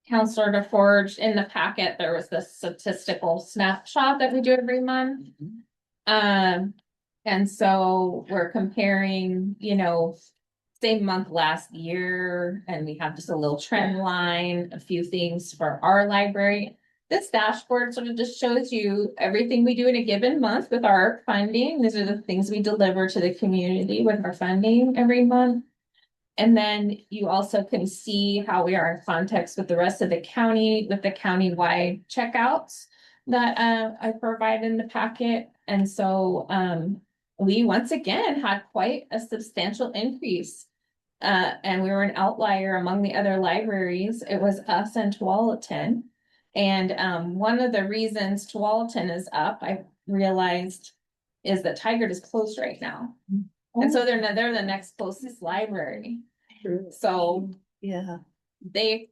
Counselor DeForge, in the packet, there was this statistical snapshot that we do every month. And so we're comparing, you know, same month last year, and we have just a little trend line, a few things for our library. This dashboard sort of just shows you everything we do in a given month with our funding. These are the things we deliver to the community with our funding every month. And then you also can see how we are in context with the rest of the county, with the county-wide checkouts that I provide in the packet. And so we once again had quite a substantial increase. And we were an outlier among the other libraries. It was us and Tualatin. And one of the reasons Tualatin is up, I realized, is that Tigard is closed right now. And so they're the next closest library. So Yeah, they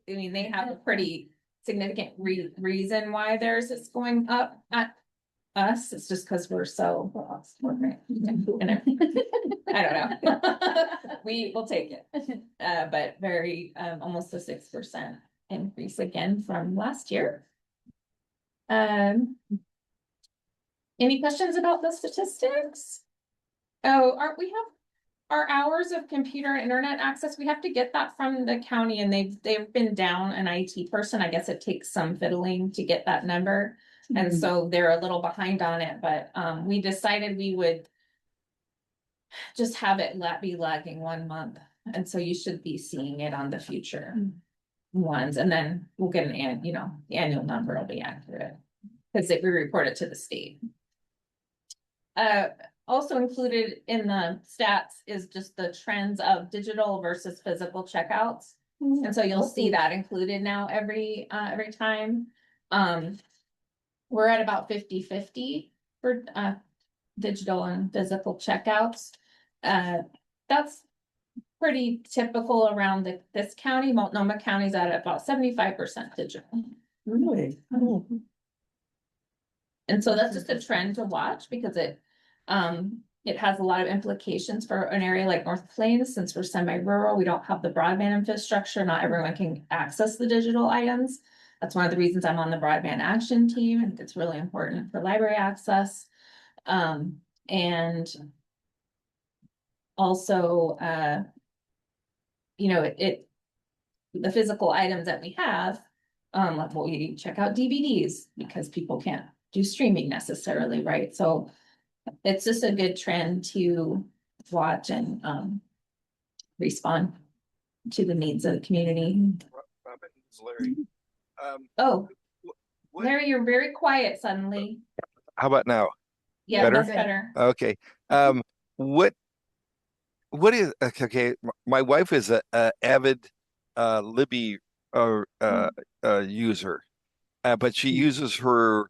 have a pretty significant reason why theirs is going up at us. It's just because we're so. I don't know. We will take it. But very, almost a 6% increase again from last year. Any questions about the statistics? Oh, we have our hours of computer and internet access. We have to get that from the county, and they've been down an IT person. I guess it takes some fiddling to get that number. And so they're a little behind on it, but we decided we would just have it be lagging 1 month. And so you should be seeing it on the future ones, and then we'll get the annual number will be accurate because we report it to the state. Also included in the stats is just the trends of digital versus physical checkouts. And so you'll see that included now every time. We're at about 50-50 for digital and physical checkouts. That's pretty typical around this county. Multnomah County's at about 75% digital. Really? And so that's just a trend to watch because it has a lot of implications for an area like North Plains, since we're semi-rural, we don't have the broadband infrastructure, not everyone can access the digital items. That's one of the reasons I'm on the broadband action team, and it's really important for library access. And also, the physical items that we have, like we check out DVDs because people can't do streaming necessarily, right? So it's just a good trend to watch and respond to the needs of the community. Robin, it's Larry. Oh, What- Larry, you're very quiet suddenly. How about now? Yeah, Better? that's better. Okay. What is okay? My wife is a avid Libby user, but she uses her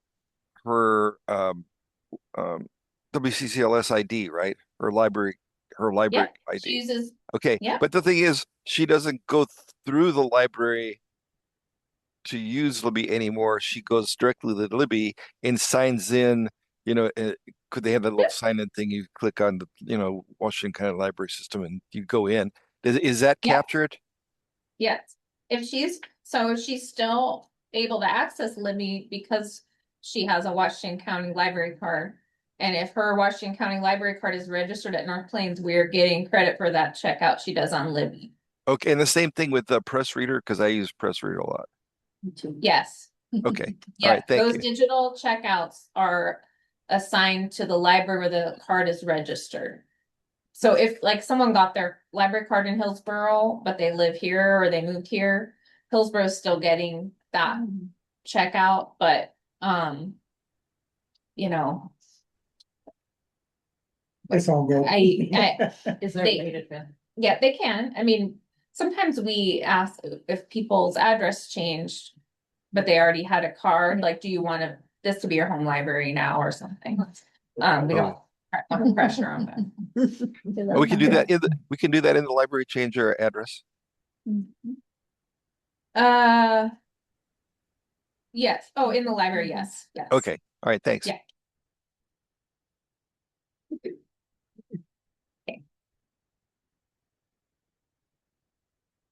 WCCLS ID, right? Her library Yeah, ID. she uses, Okay, yeah. but the thing is, she doesn't go through the library to use Libby anymore. She goes directly to Libby and signs in. Could they have that little sign-in thing? You click on the Washington County Library System, and you go in. Is that Yeah. captured? Yes, if she's still able to access Libby because she has a Washington County library card. And if her Washington County library card is registered at North Plains, we're getting credit for that checkout she does on Libby. Okay, and the same thing with the Press Reader, because I use Press Reader a lot. Yes. Okay, all Yeah, right, thank those you. digital checkouts are assigned to the library where the card is registered. So if like someone got their library card in Hillsborough, but they live here or they moved here, Hillsborough is still getting that checkout, but you know, It's all good. Is there a They- way to? yeah, they can. I mean, sometimes we ask if people's address changed, but they already had a card, like, do you want this to be your home library now or something? We don't put pressure on them. Oh, we can do that in the library. Change our address. Yes. Oh, in the library, yes, yes. Okay, all right, thanks. Yeah.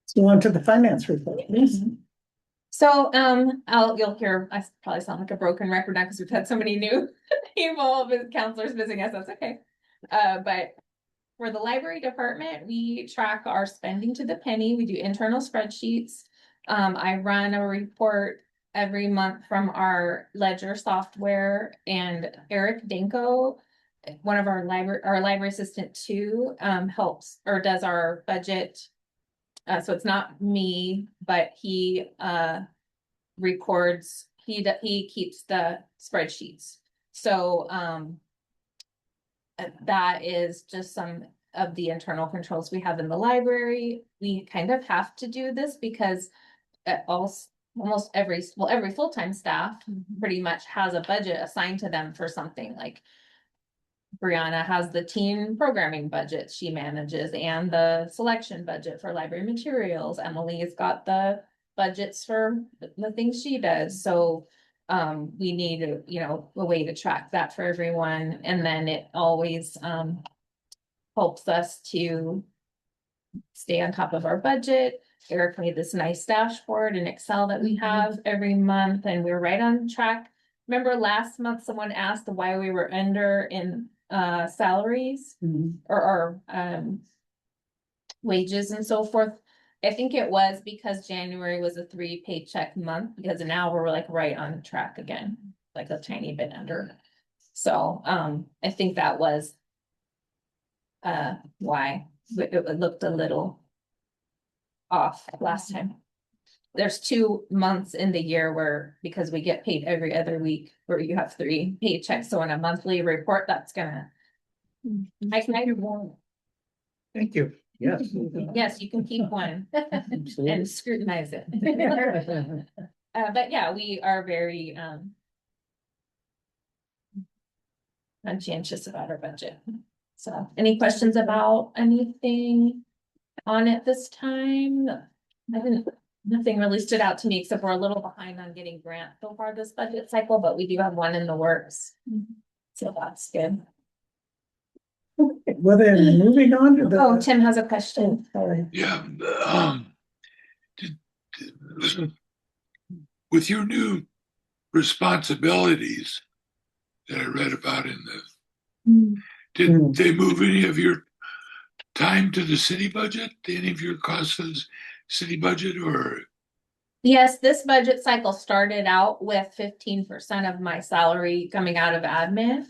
So on to the finance report. Yes. So, you'll hear, I probably sound like a broken record now because we've had so many new people, counselors visiting us, that's okay. But for the library department, we track our spending to the penny. We do internal spreadsheets. I run a report every month from our ledger software, and Eric Danko, one of our library assistant too, helps or does our budget. So it's not me, but he records, he keeps the spreadsheets. So that is just some of the internal controls we have in the library. We kind of have to do this because almost every full-time staff pretty much has a budget assigned to them for something. Like Brianna has the teen programming budget she manages and the selection budget for library materials. Emily's got the budgets for the things she does. So we need a way to track that for everyone. And then it always helps us to stay on top of our budget. Eric made this nice dashboard in Excel that we have every month, and we're right on track. Remember last month, someone asked why we were under in salaries or wages and so forth. I think it was because January was a 3 paycheck month, because now we're like right on track again, like a tiny bit under. So I think that was why it looked a little off last time. There's 2 months in the year where, because we get paid every other week, where you have 3 paychecks. So in a monthly report, that's gonna. Thank you. Yes. Yes, you can keep one and scrutinize it. But yeah, we are very conscientious about our budget. So any questions about anything on it this time? I didn't nothing really stood out to me, except we're a little behind on getting grants so far this budget cycle, but we do have one in the works. So that's good. Well, then, moving on to the. Oh, Tim has a question. Sorry. Yeah, did- with your new responsibilities that I read about in the, did they move any of your time to the city budget? Any of your costs to the city budget, or? Yes, this budget cycle started out with 15% of my salary coming out of admin.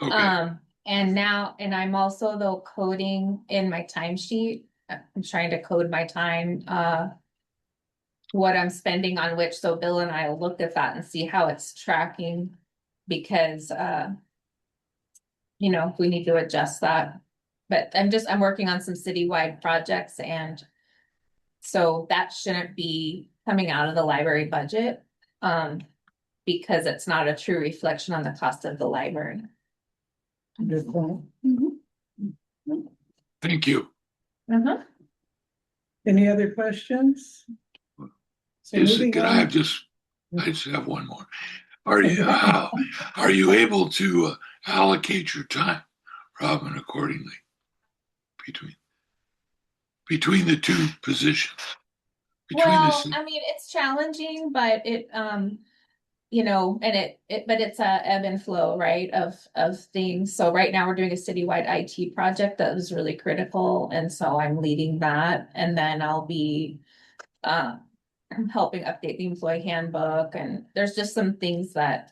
Okay, And now, and I'm also though coding in my timesheet. I'm trying to code my time, what I'm spending on which, so Bill and I will look at that and see how it's tracking. Because, you know, we need to adjust that. But I'm working on some citywide projects, and so that shouldn't be coming out of the library budget. Because it's not a true reflection on the cost of the library. Good point. thank you. Uh-huh. Any other questions? So Yes, moving can I have on, I just have one more. Are you able to allocate your time, Robin, accordingly between the two positions? Well, I mean, it's challenging, but it, you know, and but it's a ebb and flow, right, of things. So right now we're doing a citywide IT project that was really critical, and so I'm leading that, and then I'll be, helping update the employee handbook, and there's just some things that,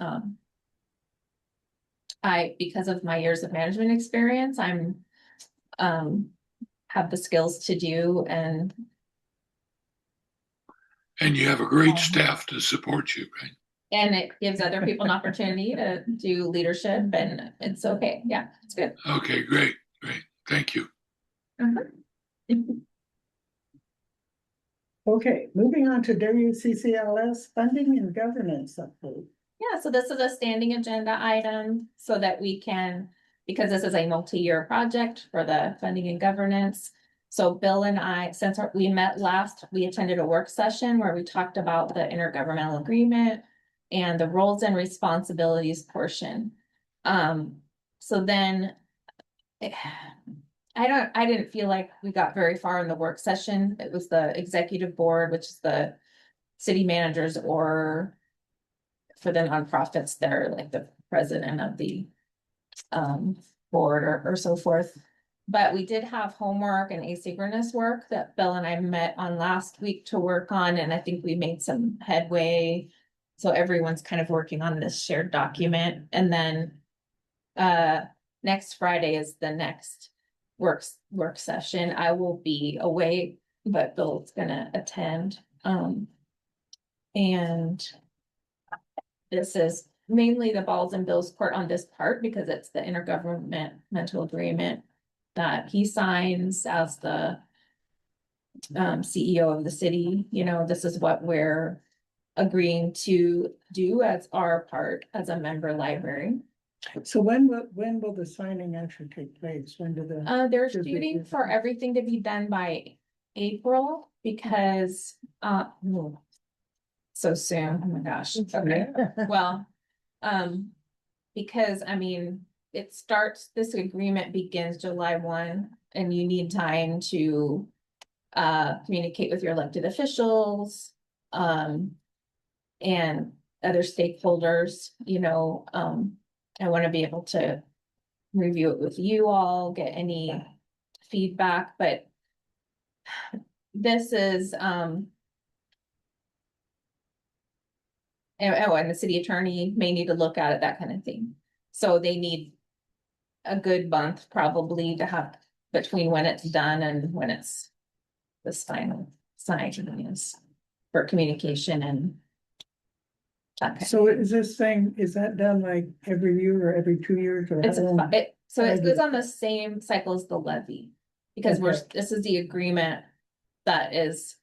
because of my years of management experience, I'm, have the skills to do, and you have a great staff to support you, right? and it gives other people an opportunity to do leadership, and it's okay. Yeah, it's good. Okay, great. Thank you. okay, moving on to WCCLS funding and governance update. Yeah, so this is a standing agenda item so that we can, because this is a multi-year project for the funding and governance. So Bill and I, since we met last, we attended a work session where we talked about the intergovernmental agreement and the roles and responsibilities portion. So then I didn't feel like we got very far in the work session. It was the executive board, which is the city managers, or for the nonprofits, they're like the president of the board or so forth. But we did have homework and asynchronous work that Bill and I met on last week to work on, and I think we made some headway. So everyone's kind of working on this shared document, and then next Friday is the next work session. I will be away, but Bill's gonna attend. And this is mainly the balls in Bill's court on this part, because it's the intergovernmental agreement that he signs as the CEO of the city. You know, this is what we're agreeing to do as our part as a member library. So when will the signing actually take place? When do the? They're shooting for everything to be done by April, because so soon. Oh my gosh. Okay. Well, because I mean, this agreement begins July 1, and you need time to communicate with your elected officials and other stakeholders. You know, I want to be able to review it with you all, get any feedback, but this is and the city attorney may need to look at it, that kind of thing. So they need a good month probably to have between when it's done and when it's this final signing is for communication and. Okay. So is that done like every year or every 2 years or? It's how long? it goes on the same cycle as the levy, because Okay. this is the agreement that's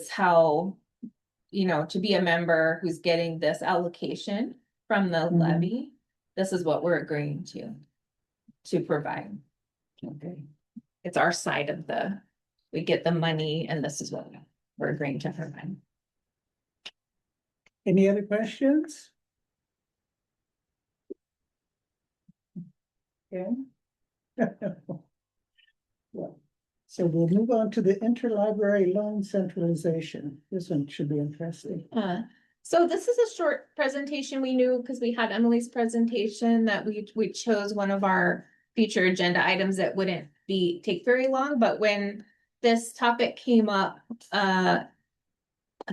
how, you know, to be a member who's getting this allocation from the Mhm. levy, this is what we're agreeing to provide. Okay. It's our side of we get the money, and this is what we're agreeing to provide. Any other questions? Okay. Well, so we'll move on to the interlibrary loan centralization. This one should be interesting. So this is a short presentation. We knew because we had Emily's presentation that we chose one of our future agenda items that wouldn't take very long, but when this topic came up a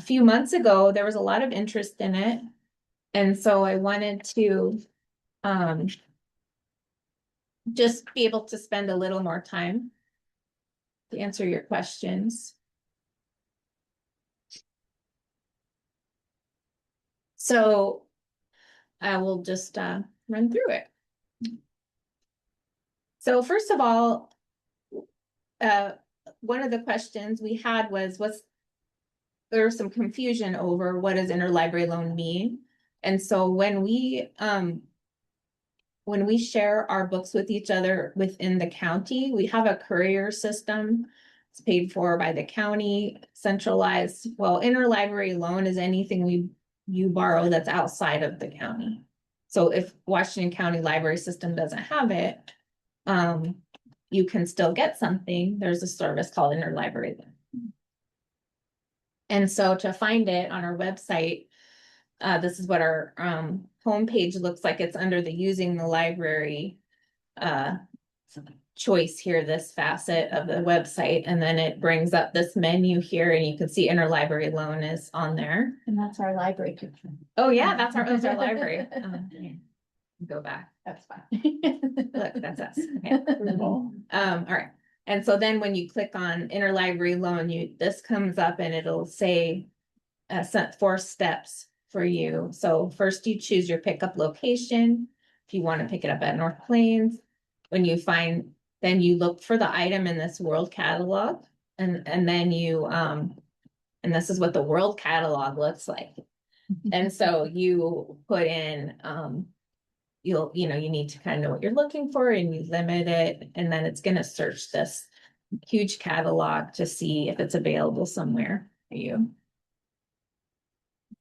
few months ago, there was a lot of interest in it. And so I wanted to just be able to spend a little more time to answer your questions. So I will just run through it. So first of all, one of the questions we had was, there was some confusion over what does interlibrary loan mean? And so when we share our books with each other within the county, we have a courier system. It's paid for by the county, centralized. Well, interlibrary loan is anything you borrow that's outside of the county. So if Washington County Library System doesn't have it, you can still get something. There's a service called interlibrary loan. And so to find it on our website, this is what our homepage looks like. It's under the using the library choice here, this facet of the website, and then it brings up this menu here, and you can see interlibrary loan is on there. And that's our library picture. Oh yeah, that's our library. Go back. That's fine. Look, that's us. Okay. All right. And so then when you click on interlibrary loan, this comes up and it'll say 4 steps for you. So first you choose your pickup location. If you want to pick it up at North Plains, when you find, then you look for the item in this world catalog, and then you and this is what the world catalog looks like. And so you put in you need to kind of know what you're looking for, and you limit it, and then it's going to search this huge catalog to see if it's available somewhere for you.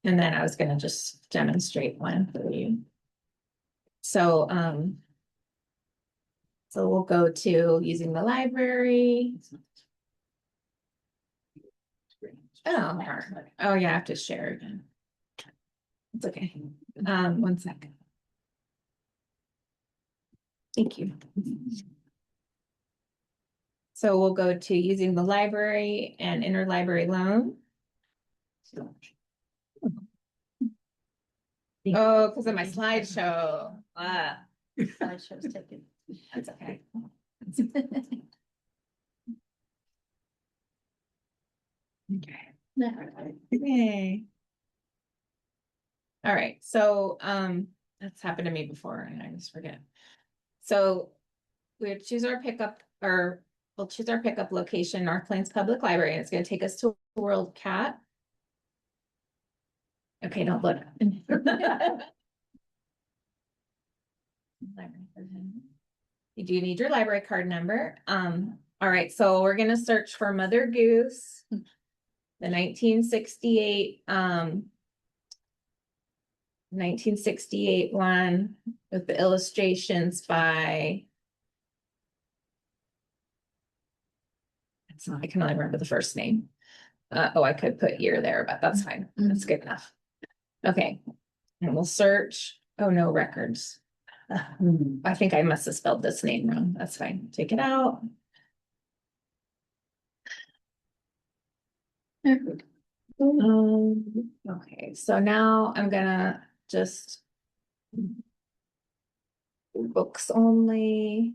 And then I was going to just demonstrate one for you. So so we'll go to using the library. Oh, yeah, I have to share again. It's okay. 1 second. Thank you. So we'll go to using the library and interlibrary loan. Oh, because of my slideshow. Slideshow's taken. That's okay. Okay. Yay. All right, so that's happened to me before and I just forget. So we'll choose our pickup, or we'll choose our pickup location, North Plains Public Library, and it's going to take us to World Cat. Okay, don't look. You do need your library card number. All right, so we're going to search for Mother Goose, the 1968 one with the illustrations by, I can only remember the first name. I could put year there, but that's fine. That's good enough. Okay, and we'll search. Oh, no records. I think I must have spelled this name wrong. That's fine. Take it out. Okay, so now I'm gonna just books only.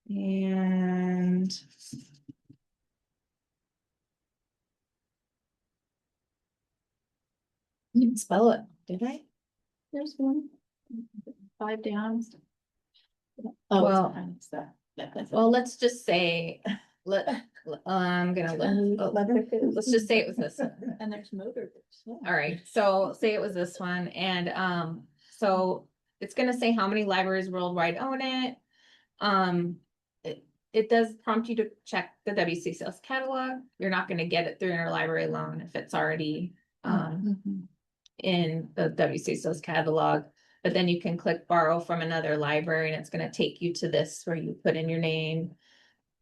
And you didn't spell it, did I? There's one. 5 down. Well, Well, well, let's just say, I'm gonna look. Let's just say it was this one. and there's motor. All right, so say it was this one, and so it's gonna say how many libraries worldwide own it. it does prompt you to check the WC sales catalog. You're not gonna get it through interlibrary loan if it's already in the WC sales catalog. But then you can click borrow from another library and it's gonna take you to this where you put in your name,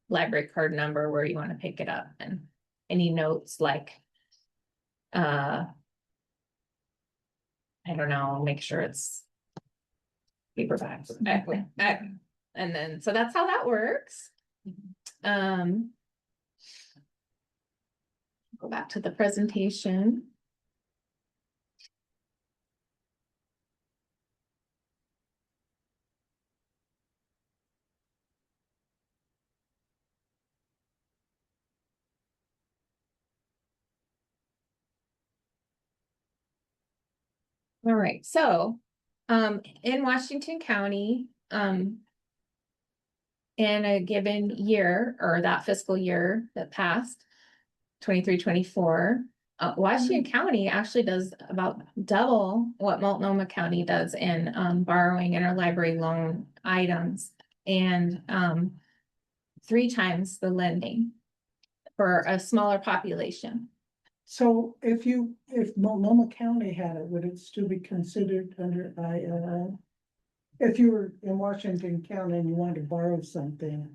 library card number, where you want to pick it up, and any notes like I don't know, make sure it's paperback. And then so that's how that works. Go back to the presentation. All right, so in Washington County, in a given year or that fiscal year that passed, 23-24, Washington County actually does about double what Multnomah County does in borrowing interlibrary loan items, and 3 times the lending for a smaller population. So if Multnomah County had it, would it still be considered under ILL? If you were in Washington County and you wanted to borrow something,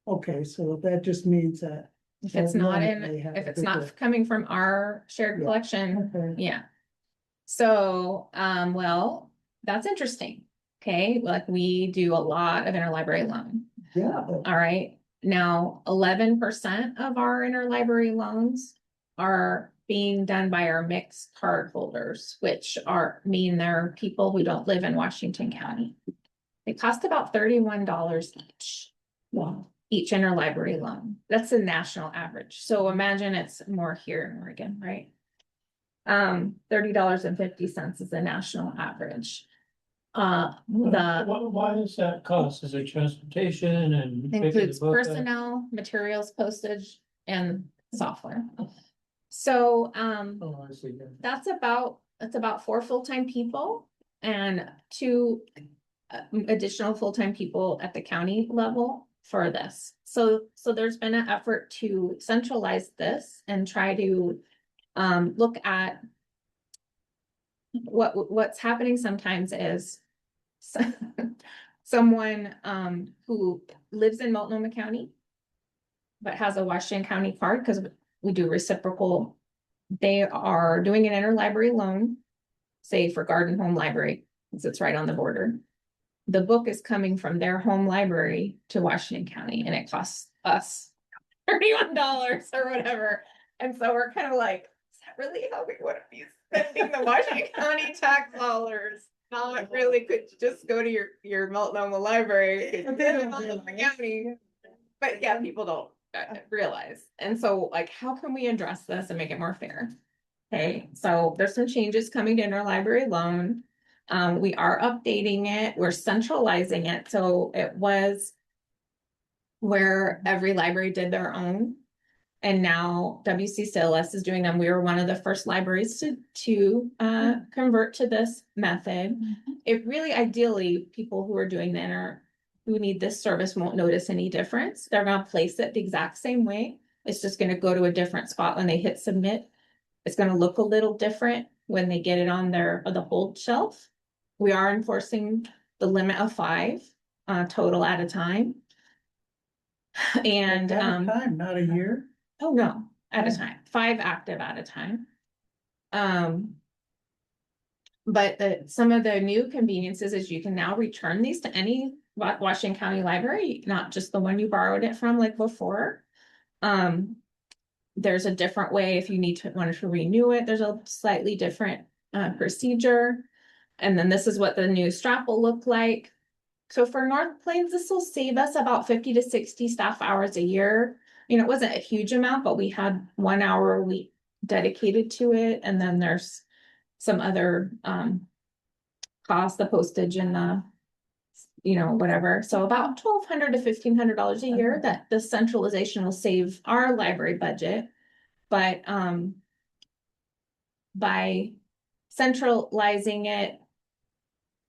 okay, so that just means that. If it's not in, They have if a it's not bigger- coming from our shared Yeah. collection, Okay. yeah. So, well, that's interesting. Okay, like we do a lot of interlibrary loan. Yeah, All right, now 11% of our interlibrary loans are being done by our mixed card holders, which mean they're people who don't live in Washington County. They cost about $31 each. wow, Each interlibrary loan. That's the national average. So imagine it's more here in Oregon, right? $30.50 is the national average. Why is that cost? Is it transportation and? picking the Includes book up? personnel, materials, postage, and software. So, Oh, I see. that's about 4 full-time people and 2 additional full-time people at the county level for this. So there's been an effort to centralize this and try to look at what's happening sometimes is someone who lives in Multnomah County but has a Washington County card, because we do reciprocal. They are doing an interlibrary loan, say for Garden Home Library, because it's right on the border. The book is coming from their home library to Washington County, and it costs us $31 or whatever. And so we're kind of like, is that really how we want to be spending the Washington County tax dollars? Not really, could just go to your Multnomah library. But they don't Multnomah realize. County. But yeah, people don't realize. And so like, how can we address this and make it more fair? Okay, so there's some changes coming to interlibrary loan. We are updating it, we're centralizing it, so it was where every library did their own. And now WCCLS is doing them. We were one of the first libraries to convert to this method. It really, ideally, people who are doing the who need this service won't notice any difference. They're gonna place it the exact same way. It's just gonna go to a different spot when they hit submit. It's gonna look a little different when they get it on the hold shelf. We are enforcing the limit of 5 total at a time. And at a time, not a year. oh no, at a time, 5 active at a time. But some of the new conveniences is you can now return these to any Washington County library, not just the one you borrowed it from like before. There's a different way if you wanted to renew it. There's a slightly different procedure. And then this is what the new strap will look like. So for North Plains, this will save us about 50 to 60 staff hours a year. You know, it wasn't a huge amount, but we had 1 hour a week dedicated to it. And then there's some other costs, the postage and the, whatever. So about $1,200 to $1,500 a year that the centralization will save our library budget. But by centralizing it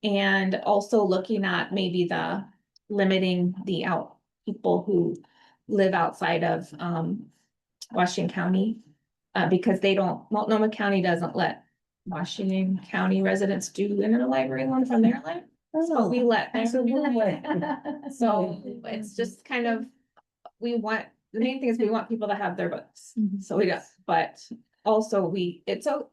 and also looking at maybe limiting the people who live outside of, Washington County. Because they don't, Multnomah County doesn't let Washington County residents do interlibrary loan from their land. So we let them So do we're it. So it's just kind of, the main thing is we want people to have their books. So we got, but also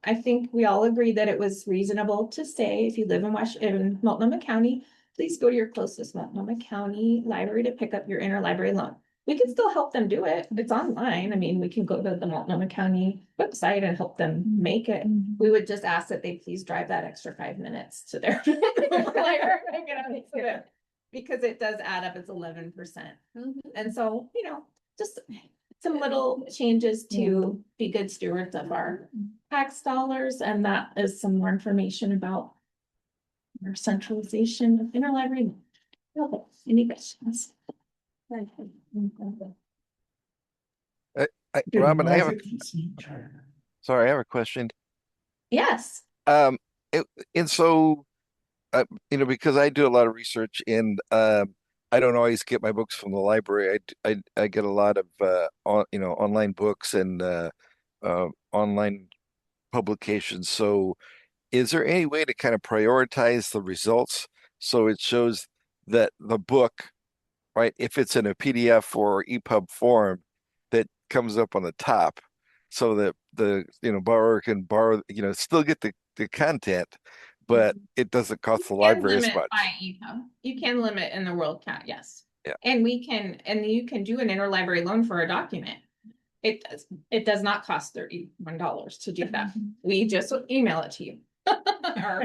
I think we all agreed that it was reasonable to say, if you live in Multnomah County, please go to your closest Multnomah County library to pick up your interlibrary loan. We can still help them do it. It's online. I mean, we can go to the Multnomah County website and help them make it. We would just ask that they please drive that extra 5 minutes to their library. Because it does add up, it's 11%. And so, just some little changes to be good stewards of our tax dollars, and that is some more information about our centralization of interlibrary. Okay, any questions? Robin, I have a question. Yes. And so, because I do a lot of research and I don't always get my books from the library. I get a lot of online books and online publications. So, is there any way to kind of prioritize the results so it shows that the book, right, if it's in a PDF or EPUB form, that comes up on the top, so that the borrower can borrow, still get the content, but it doesn't cost the library as much. By EPUB. You can limit in the WorldCat, yes. Yeah. And you can do an interlibrary loan for a document. It does not cost $31 to do that. We just email it to you. Or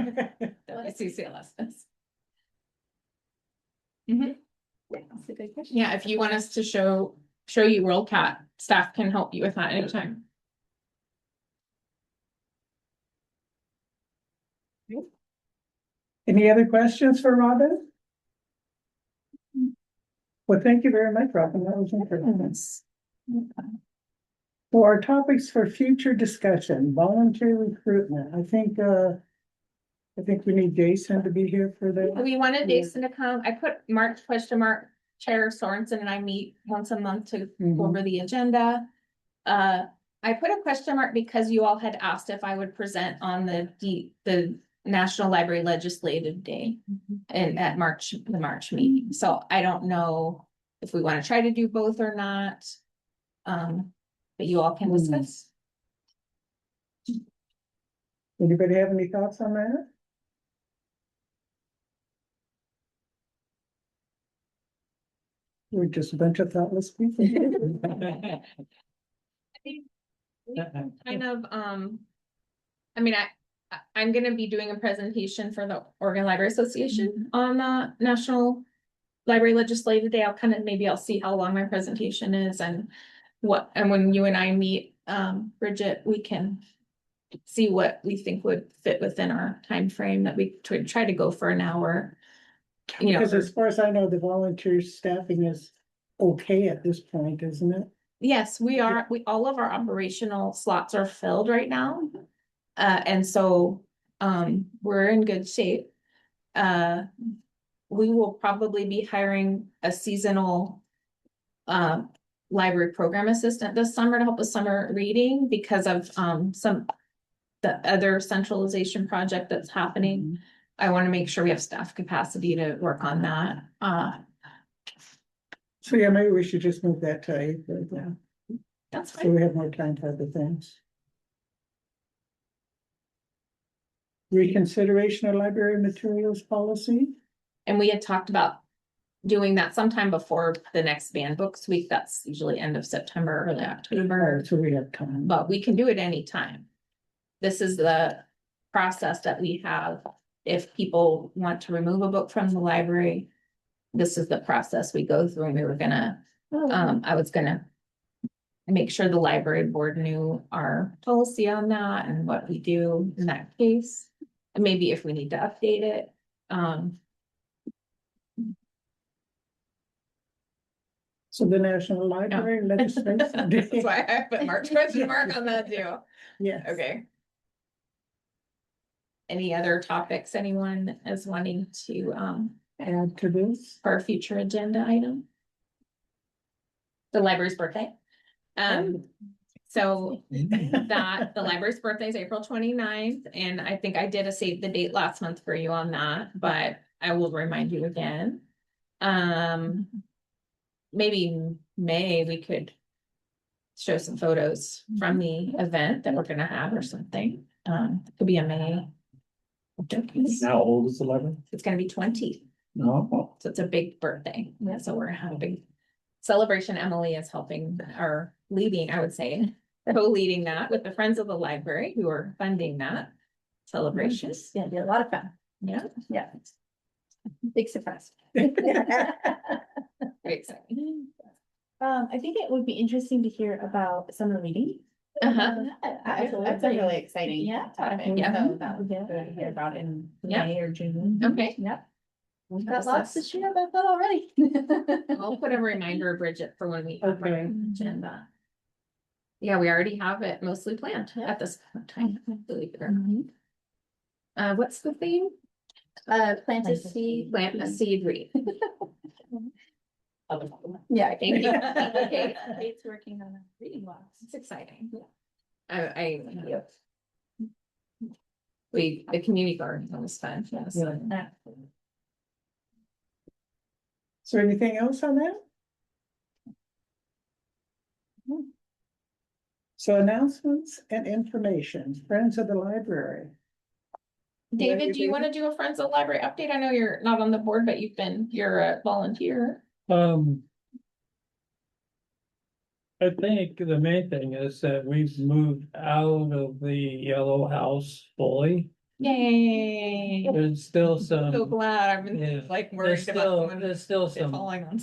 CCLS does. That's a good question. Yeah, if you want us to show you WorldCat, staff can help you with that anytime. Any other questions for Robin? Well, thank you very much, Robin. That was interesting. For our topics for future discussion, volunteer recruitment. I think we need Jason to be here for that. We wanted Jason to come. I put Chair Sorensen and I meet once a month to go over the agenda. I put a question mark because you all had asked if I would present on the National Library Legislative Day and at the March meeting. So I don't know if we want to try to do both or not. But you all can discuss. Anybody have any thoughts on that? We're just a bunch of thoughtless people. Kind of, I'm gonna be doing a presentation for the Oregon Library Association on the National Library Legislative Day. I'll see how long my presentation is and when you and I meet, Bridget, we can see what we think would fit within our time frame that we try to go for an hour. Because as far as I know, the volunteer staffing is okay at this point, isn't it? Yes, we are. All of our operational slots are filled right now. And so, we're in good shape. We will probably be hiring a seasonal, library program assistant this summer to help with summer reading because of, the other centralization project that's happening. I want to make sure we have staff capacity to work on that. So yeah, maybe we should just move that to April, yeah. That's So fine. we have more time for other things. Reconsideration of library materials policy. And we had talked about doing that sometime before the next banned books week. That's usually end of September, early October, So we have time. but we can do it anytime. This is the process that we have. If people want to remove a book from the library, this is the process we go through, and we were gonna, I was gonna make sure the library board knew our policy on that and what we do in that case. And maybe if we need to update it, So the National Library Legislation. that's why I put March question mark on that too. Yes. Okay. Any other topics anyone is wanting to, Add to this. for a future agenda item? the library's birthday. So that, the library's birthday is April 29th, and I think I did a save the date last month for you on that, but I will remind you again. Maybe May, we could show some photos from the event that we're gonna have or something. It could be a May. How old is the library? It's gonna be 20, No. so it's a big birthday. Yeah, so we're having a big celebration. Emily is helping or leading, I would say, co-leading that with the Friends of the Library who are funding that celebration. It's gonna be a lot of fun. Yeah, Yeah. Big surprise. very exciting. I think it would be interesting to hear about summer reading. Uh-huh. That's a really exciting Yeah. topic. Yeah. So that would be good to hear about in Yeah. May or June. Okay, Yep. We've got lots to share about that already. I'll put a reminder, Bridget, for when we have our Okay. agenda. Yeah, we already have it mostly planned Yeah. at this time, believe it or not. What's the theme? Plant a seed. Plant a seed read. Yeah. Thank you. Okay, Kate's working on a reading box. It's exciting. The community garden was fun. Yes. Yeah. Is there anything else on that? So announcements and information, Friends of the Library. David, do you want to do a Friends of the Library update? I know you're not on the board, but you're a volunteer. I think the main thing is that we've moved out of the yellow house fully. Yay. There's still So some, glad. I've been yeah, like there's worried about still, someone there's still some, falling on.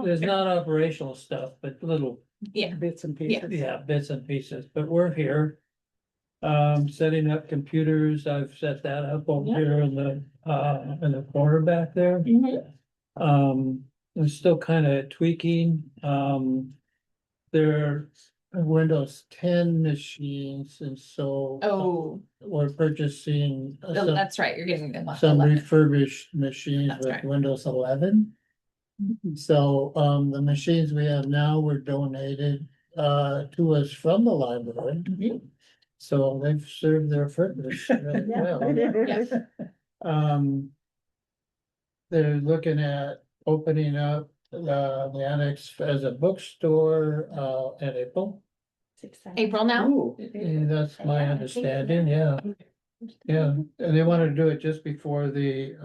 there's not operational stuff, but little, Yeah. Bits and pieces. yeah, bits and pieces, but we're here. Setting up computers, I've set that up over Yeah. here in the corner back there. Mhm. I'm still kind of tweaking, there are Windows 10 machines, and so. Oh, We're purchasing that's right. You're getting the some 11. refurbished machines That's with right. Windows 11. So, the machines we have now were donated, to us from the library. Mhm. So they've served their purpose really well. Yeah. They're looking at opening up, the annex as a bookstore, in April. It's exciting. April now? That's my Yeah, I think so. understanding, yeah. Yeah, and they wanted to do it just before the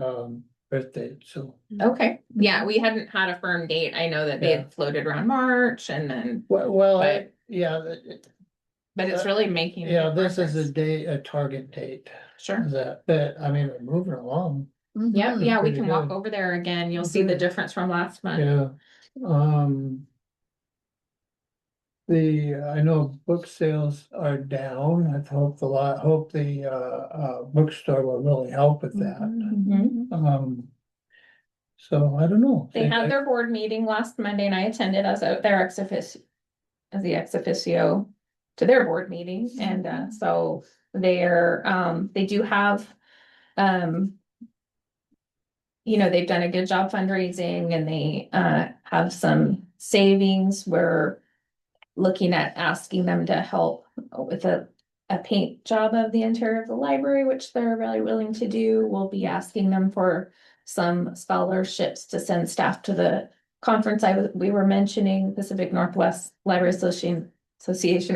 birthday, so. Okay, yeah, we hadn't had a firm date. I know that they Yeah. had floated around March and then, Well, But- yeah, but it's really making. yeah, this is a progress. a target date. Sure. But I mean, we're moving along, Yeah, Mhm. yeah, we Pretty can walk good. over there again. You'll see the difference from last month. yeah. I know book sales are down. I hope the bookstore will really help with that. Mhm. So I don't know. They had their board meeting last Monday and I attended as their ex officio. As the ex officio to their board meeting, and so they do have. They've done a good job fundraising and they have some savings. We're looking at asking them to help with a paint job of the interior of the library, which they're really willing to do. We'll be asking them for some scholarships to send staff to the conference we were mentioning, Pacific Northwest Library Association,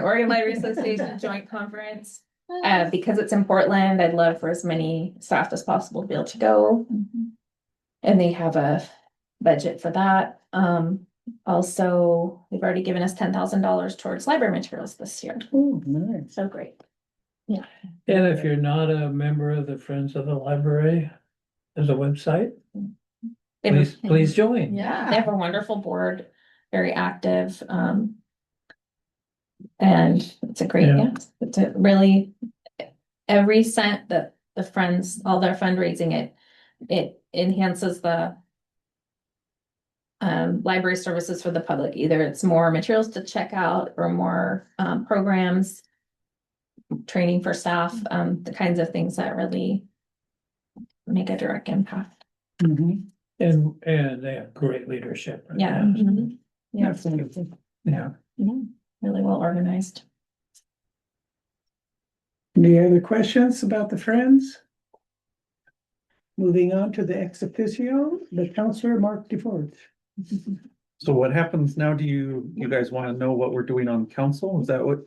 Oregon Library Association Joint Conference. Because it's in Portland, I'd love for as many staff as possible to be able to go. And they have a budget for that. Also, they've already given us $10,000 towards library materials this year. Oh, nice. So great. And if you're not a member of the Friends of the Library, there's a website. They have Please join. Yeah. They have a wonderful board, very active. And it's a great, Yeah. it's a really, every cent that the Friends, all their fundraising, it enhances the library services for the public. Either it's more materials to check out or more programs, training for staff, the kinds of things that really make a direct impact. Mhm. And they have great leadership. Yeah. Mhm. Yeah, That's wonderful. Yeah. really well organized. Any other questions about the Friends? Moving on to the ex officio, the Counselor Mark DeForest. So what happens now? Do you guys want to know what we're doing on council? Is that what?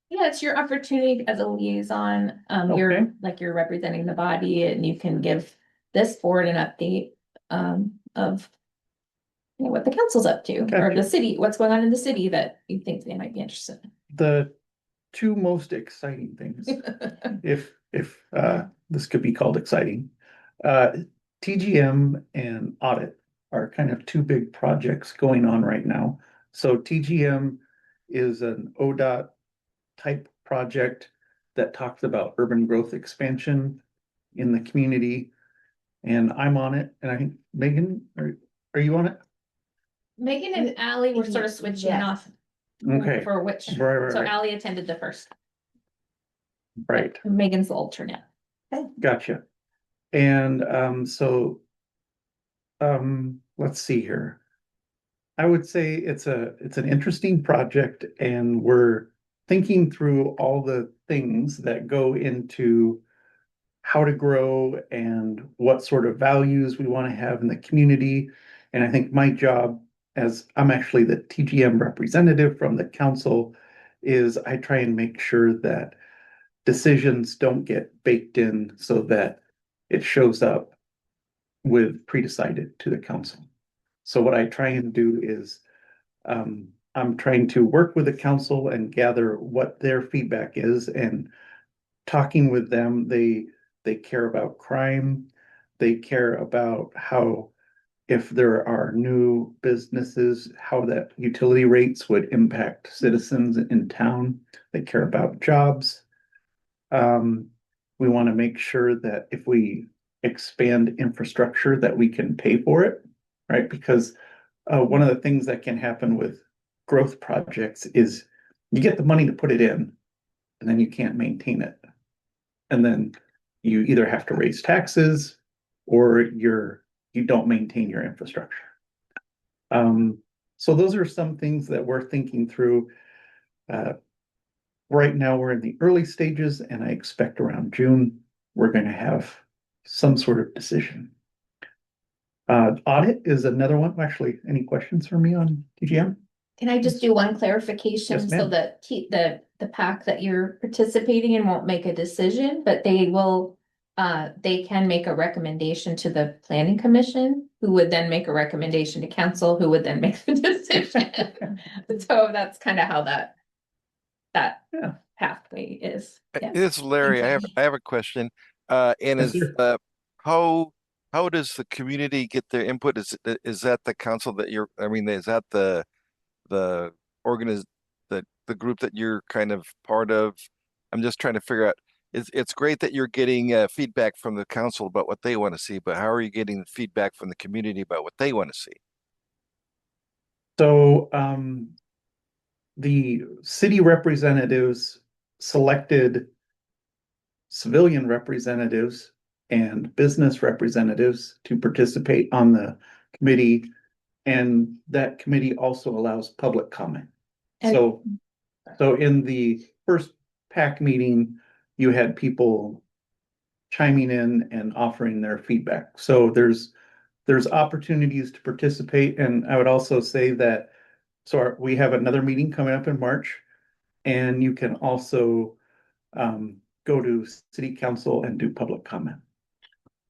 Yeah, it's your opportunity as a liaison. Okay. You're representing the body and you can give this board an update of what the council's up to or Gotcha. the city, what's going on in the city that you think they might be interested The two most exciting things, in. if this could be called exciting. TGM and audit are kind of two big projects going on right now. So TGM is an ODOT type project that talks about urban growth expansion in the community. And I'm on it, and I think Megan, are you on it? Megan and Ally were sort of switching Yes. off Okay. for which, Right, so right, Ally attended the first. right. Megan's the alternate. Gotcha. And let's see here. I would say it's an interesting project, and we're thinking through all the things that go into how to grow and what sort of values we want to have in the community. And I think my job, as I'm actually the TGM representative from the council, is I try and make sure that decisions don't get baked in so that it shows up with pre-decided to the council. So what I try and do is I'm trying to work with the council and gather what their feedback is, and talking with them, they care about crime. They care about how, if there are new businesses, how that utility rates would impact citizens in town. They care about jobs. We want to make sure that if we expand infrastructure, that we can pay for it, right? Because one of the things that can happen with growth projects is you get the money to put it in, and then you can't maintain it. And then you either have to raise taxes or you don't maintain your infrastructure. So those are some things that we're thinking through. Right now, we're in the early stages, and I expect around June, we're going to have some sort of decision. Audit is another one. Actually, any questions for me on TGM? Can I just do one clarification? Yes, So ma'am. the PAC that you're participating in won't make a decision, but they will, they can make a recommendation to the planning commission, who would then make a recommendation to council, who would then make the decision. So that's kind of how that Yeah. pathway is. Yeah. It's Larry. I have a question. And Yes, is sir. how does the community get their input? Is that the council that is that the the group that you're kind of part of? I'm just trying to figure out. It's great that you're getting feedback from the council about what they want to see, but how are you getting the feedback from the community about what they want to see? So the city representatives selected civilian representatives and business representatives to participate on the committee. And that committee also allows public comment. So in the first PAC meeting, you had people chiming in and offering their feedback. So there's opportunities to participate. And I would also say that, so we have another meeting coming up in March, and you can also go to city council and do public comment.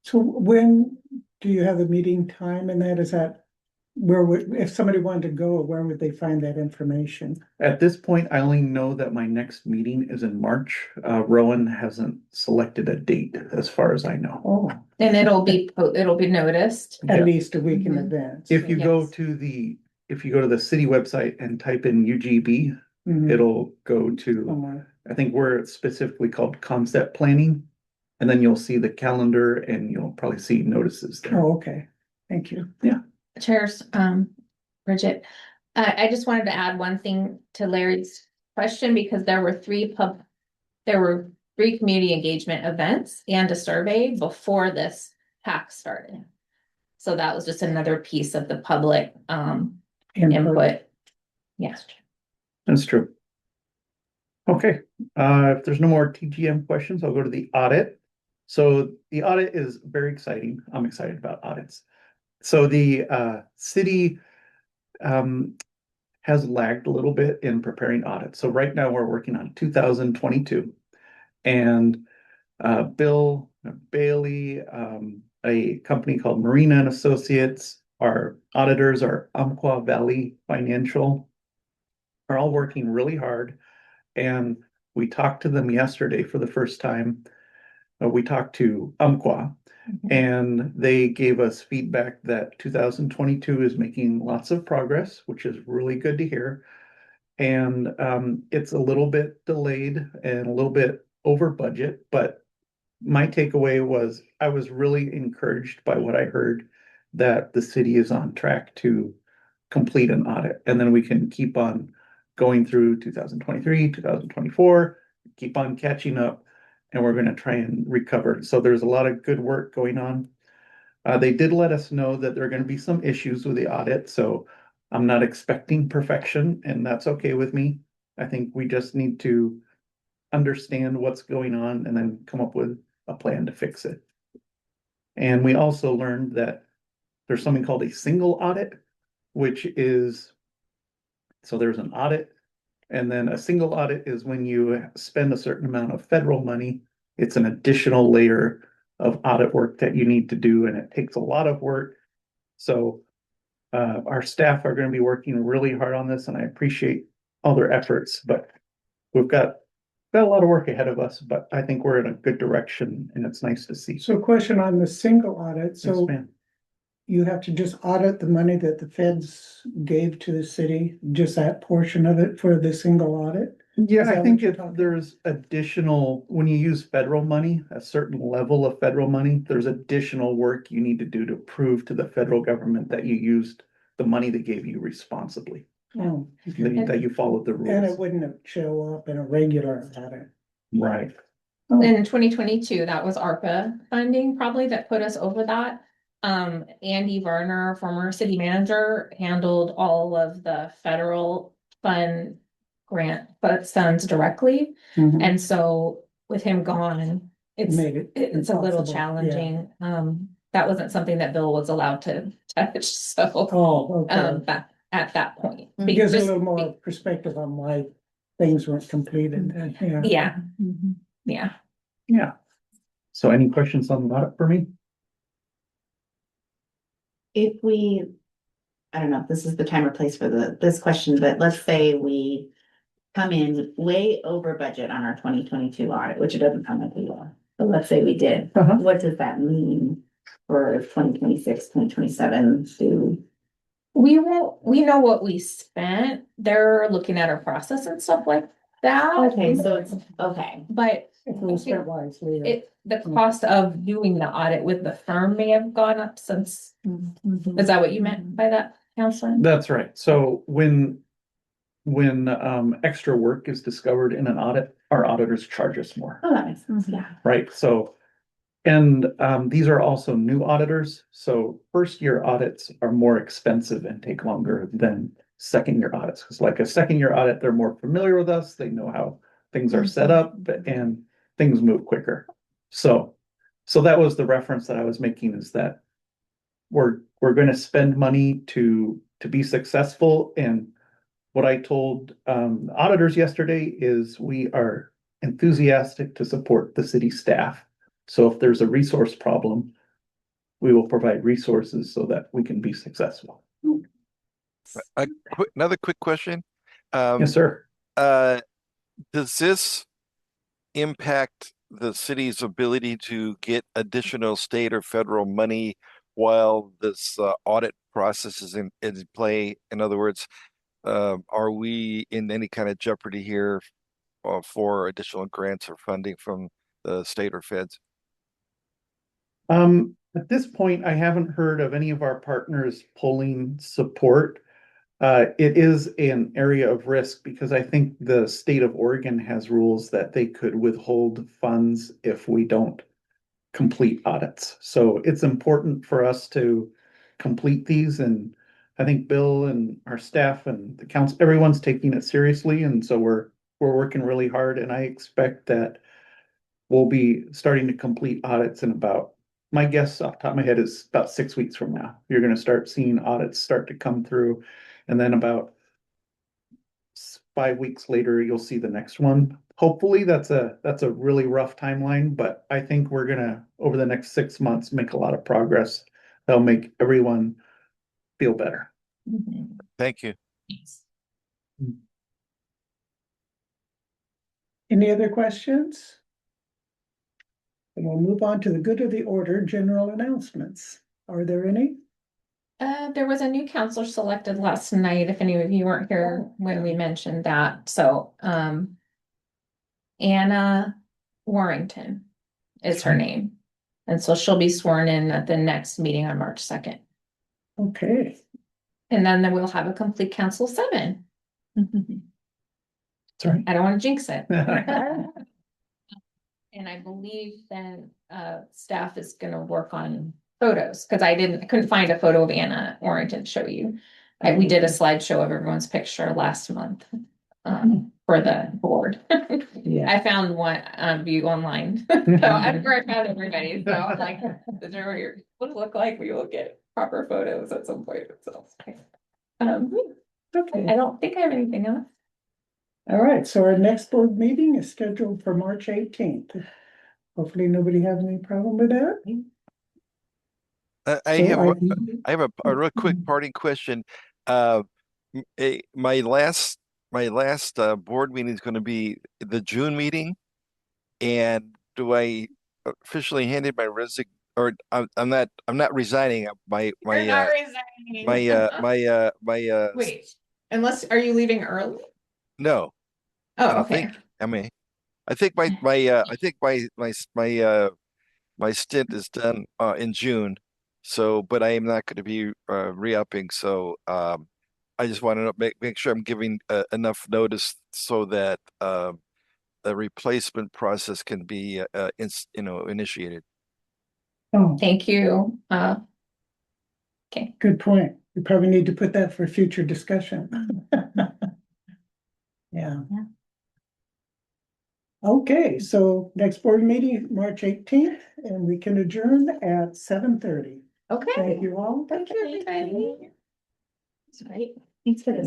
So when do you have a meeting time, and that is that if somebody wanted to go, where would they find that information? At this point, I only know that my next meeting is in March. Rowan hasn't selected a date as far as I know. Oh, And it'll be noticed. at Yeah. least a week in Mhm. advance. If you go Yes. to the city website and type in UGB, Mhm. it'll go to, Somewhere. I think where it's specifically called concept planning. And then you'll see the calendar, and you'll probably see notices there. Oh, okay, thank you. Chairs, Bridget, I just wanted to add one thing to Larry's question, because there were three community engagement events and a survey before this PAC started. So that was just another piece of the public input Yes. That's true. Okay, if there's no more TGM questions, I'll go to the audit. So the audit is very exciting. I'm excited about audits. So the city has lagged a little bit in preparing audits. So right now we're working on 2022. And Bill Bailey, a company called Marina and Associates, our auditors, are Umpqua Valley Financial, are all working really hard. And we talked to them yesterday for the first time. We talked to Umpqua, and they gave us feedback that 2022 is making lots of progress, which is really good to hear. And it's a little bit delayed and a little bit over budget, but my takeaway was I was really encouraged by what I heard, that the city is on track to complete an audit, and then we can keep on going through 2023, 2024, keep on catching up, and we're going to try and recover. So there's a lot of good work going on. They did let us know that there are going to be some issues with the audit, so I'm not expecting perfection, and that's okay with me. I think we just need to understand what's going on and then come up with a plan to fix it. And we also learned that there's something called a single audit, which is, so there's an audit, and then a single audit is when you spend a certain amount of federal money. It's an additional layer of audit work that you need to do, and it takes a lot of work. So our staff are going to be working really hard on this, and I appreciate all their efforts, but we've got a lot of work ahead of us, but I think we're in a good direction, and it's nice to see. So question on the single audit, Yes, so ma'am. you have to just audit the money that the feds gave to the city, just that portion of it for the single audit? Yeah, Is that I what think you're if talking there's additional, when you use federal money, a certain level of federal money, there's additional work you need to do to prove to the federal government that you used the money they gave you responsibly, Oh, that you followed the and it rules. wouldn't show up in a regular audit. Right. In 2022, that was ARPA funding probably that put us over that. Andy Varner, former city manager, handled all of the federal fund grant funds directly. Mhm. And so with him gone, it's Made it it's a little impossible, yeah. challenging. That wasn't something that Bill was allowed to touch, so Oh, okay. that at that point. It gives a Just- little more perspective on why things weren't completed, yeah. Yeah. Yeah. Yeah. So any questions on that for me? If we, I don't know if this is the time or place for this question, but let's say we come in way over budget on our 2022 audit, which it doesn't sound like we are, but let's say we did. Uh-huh. What does that mean for 2026, 2027 to? We know what we spent. They're looking at our process and stuff like that. Okay, so it's, okay. But If we spent wisely. the cost of doing the audit with the firm may have gone up since, is that what you meant by that, Counselor? That's right. So when extra work is discovered in an audit, our auditors charge us more. Oh, that makes sense, yeah. Right, so, and these are also new auditors, so first year audits are more expensive and take longer than second year audits. Because like a second year audit, they're more familiar with us, they know how things are set up and things move quicker. So that was the reference that I was making, is that we're gonna spend money to be successful. And what I told auditors yesterday is we are enthusiastic to support the city staff. So if there's a resource problem, we will provide resources so that we can be successful. Another quick question. Yes, sir. Does this impact the city's ability to get additional state or federal money while this audit process is in play? In other words, are we in any kind of jeopardy here for additional grants or funding from the state or feds? At this point, I haven't heard of any of our partners pulling support. It is an area of risk because I think the state of Oregon has rules that they could withhold funds if we don't complete audits. So it's important for us to complete these, and I think Bill and our staff and the council, everyone's taking it seriously, and so we're working really hard, and I expect that we'll be starting to complete audits in about, my guess off the top of my head is about 6 weeks from now. You're gonna start seeing audits start to come through, and then about 5 weeks later, you'll see the next one. Hopefully, that's a really rough timeline, but I think we're gonna, over the next 6 months, make a lot of progress. That'll make everyone feel better. Thank you. Any other questions? And we'll move on to the good of the order, general announcements. Are there any? There was a new counselor selected last night, if any of you weren't here when we mentioned that, so, Anna Warrington is her name. And so she'll be sworn in at the next meeting on March 2nd. Okay, And then we'll have a complete council 7. Sorry. I don't want to jinx it. And I believe then, staff is gonna work on photos, because I couldn't find a photo of Anna Warrington to show you. We did a slideshow of everyone's picture last month, for the board. yeah. I found one, view online, so I'm where I found everybody, so I'm like, this is what it would look like, we will get proper photos at some point, so. Okay, I don't think I have anything else. all right, so our next board meeting is scheduled for March 18th. Hopefully nobody has any problem with that. I So have, I have a real quick parting question. My last board meeting is going to be the June meeting. And do I officially hand in my or I'm not resigning. My resigning. my Unless, are you leaving early? no, Oh, I don't okay. think, I mean, I think my stint is done in June. So, but I am not going to be re-upping. So, I just want to make sure I'm giving enough notice so that the replacement process can be initiated. Oh, Thank you. Okay. good point. We probably need to put that for future discussion. Yeah. Yeah. Okay, so next board meeting, March 18th, and we can adjourn at 7:30. Okay. Thank you all. Thank you, everybody. That's right. Thanks for the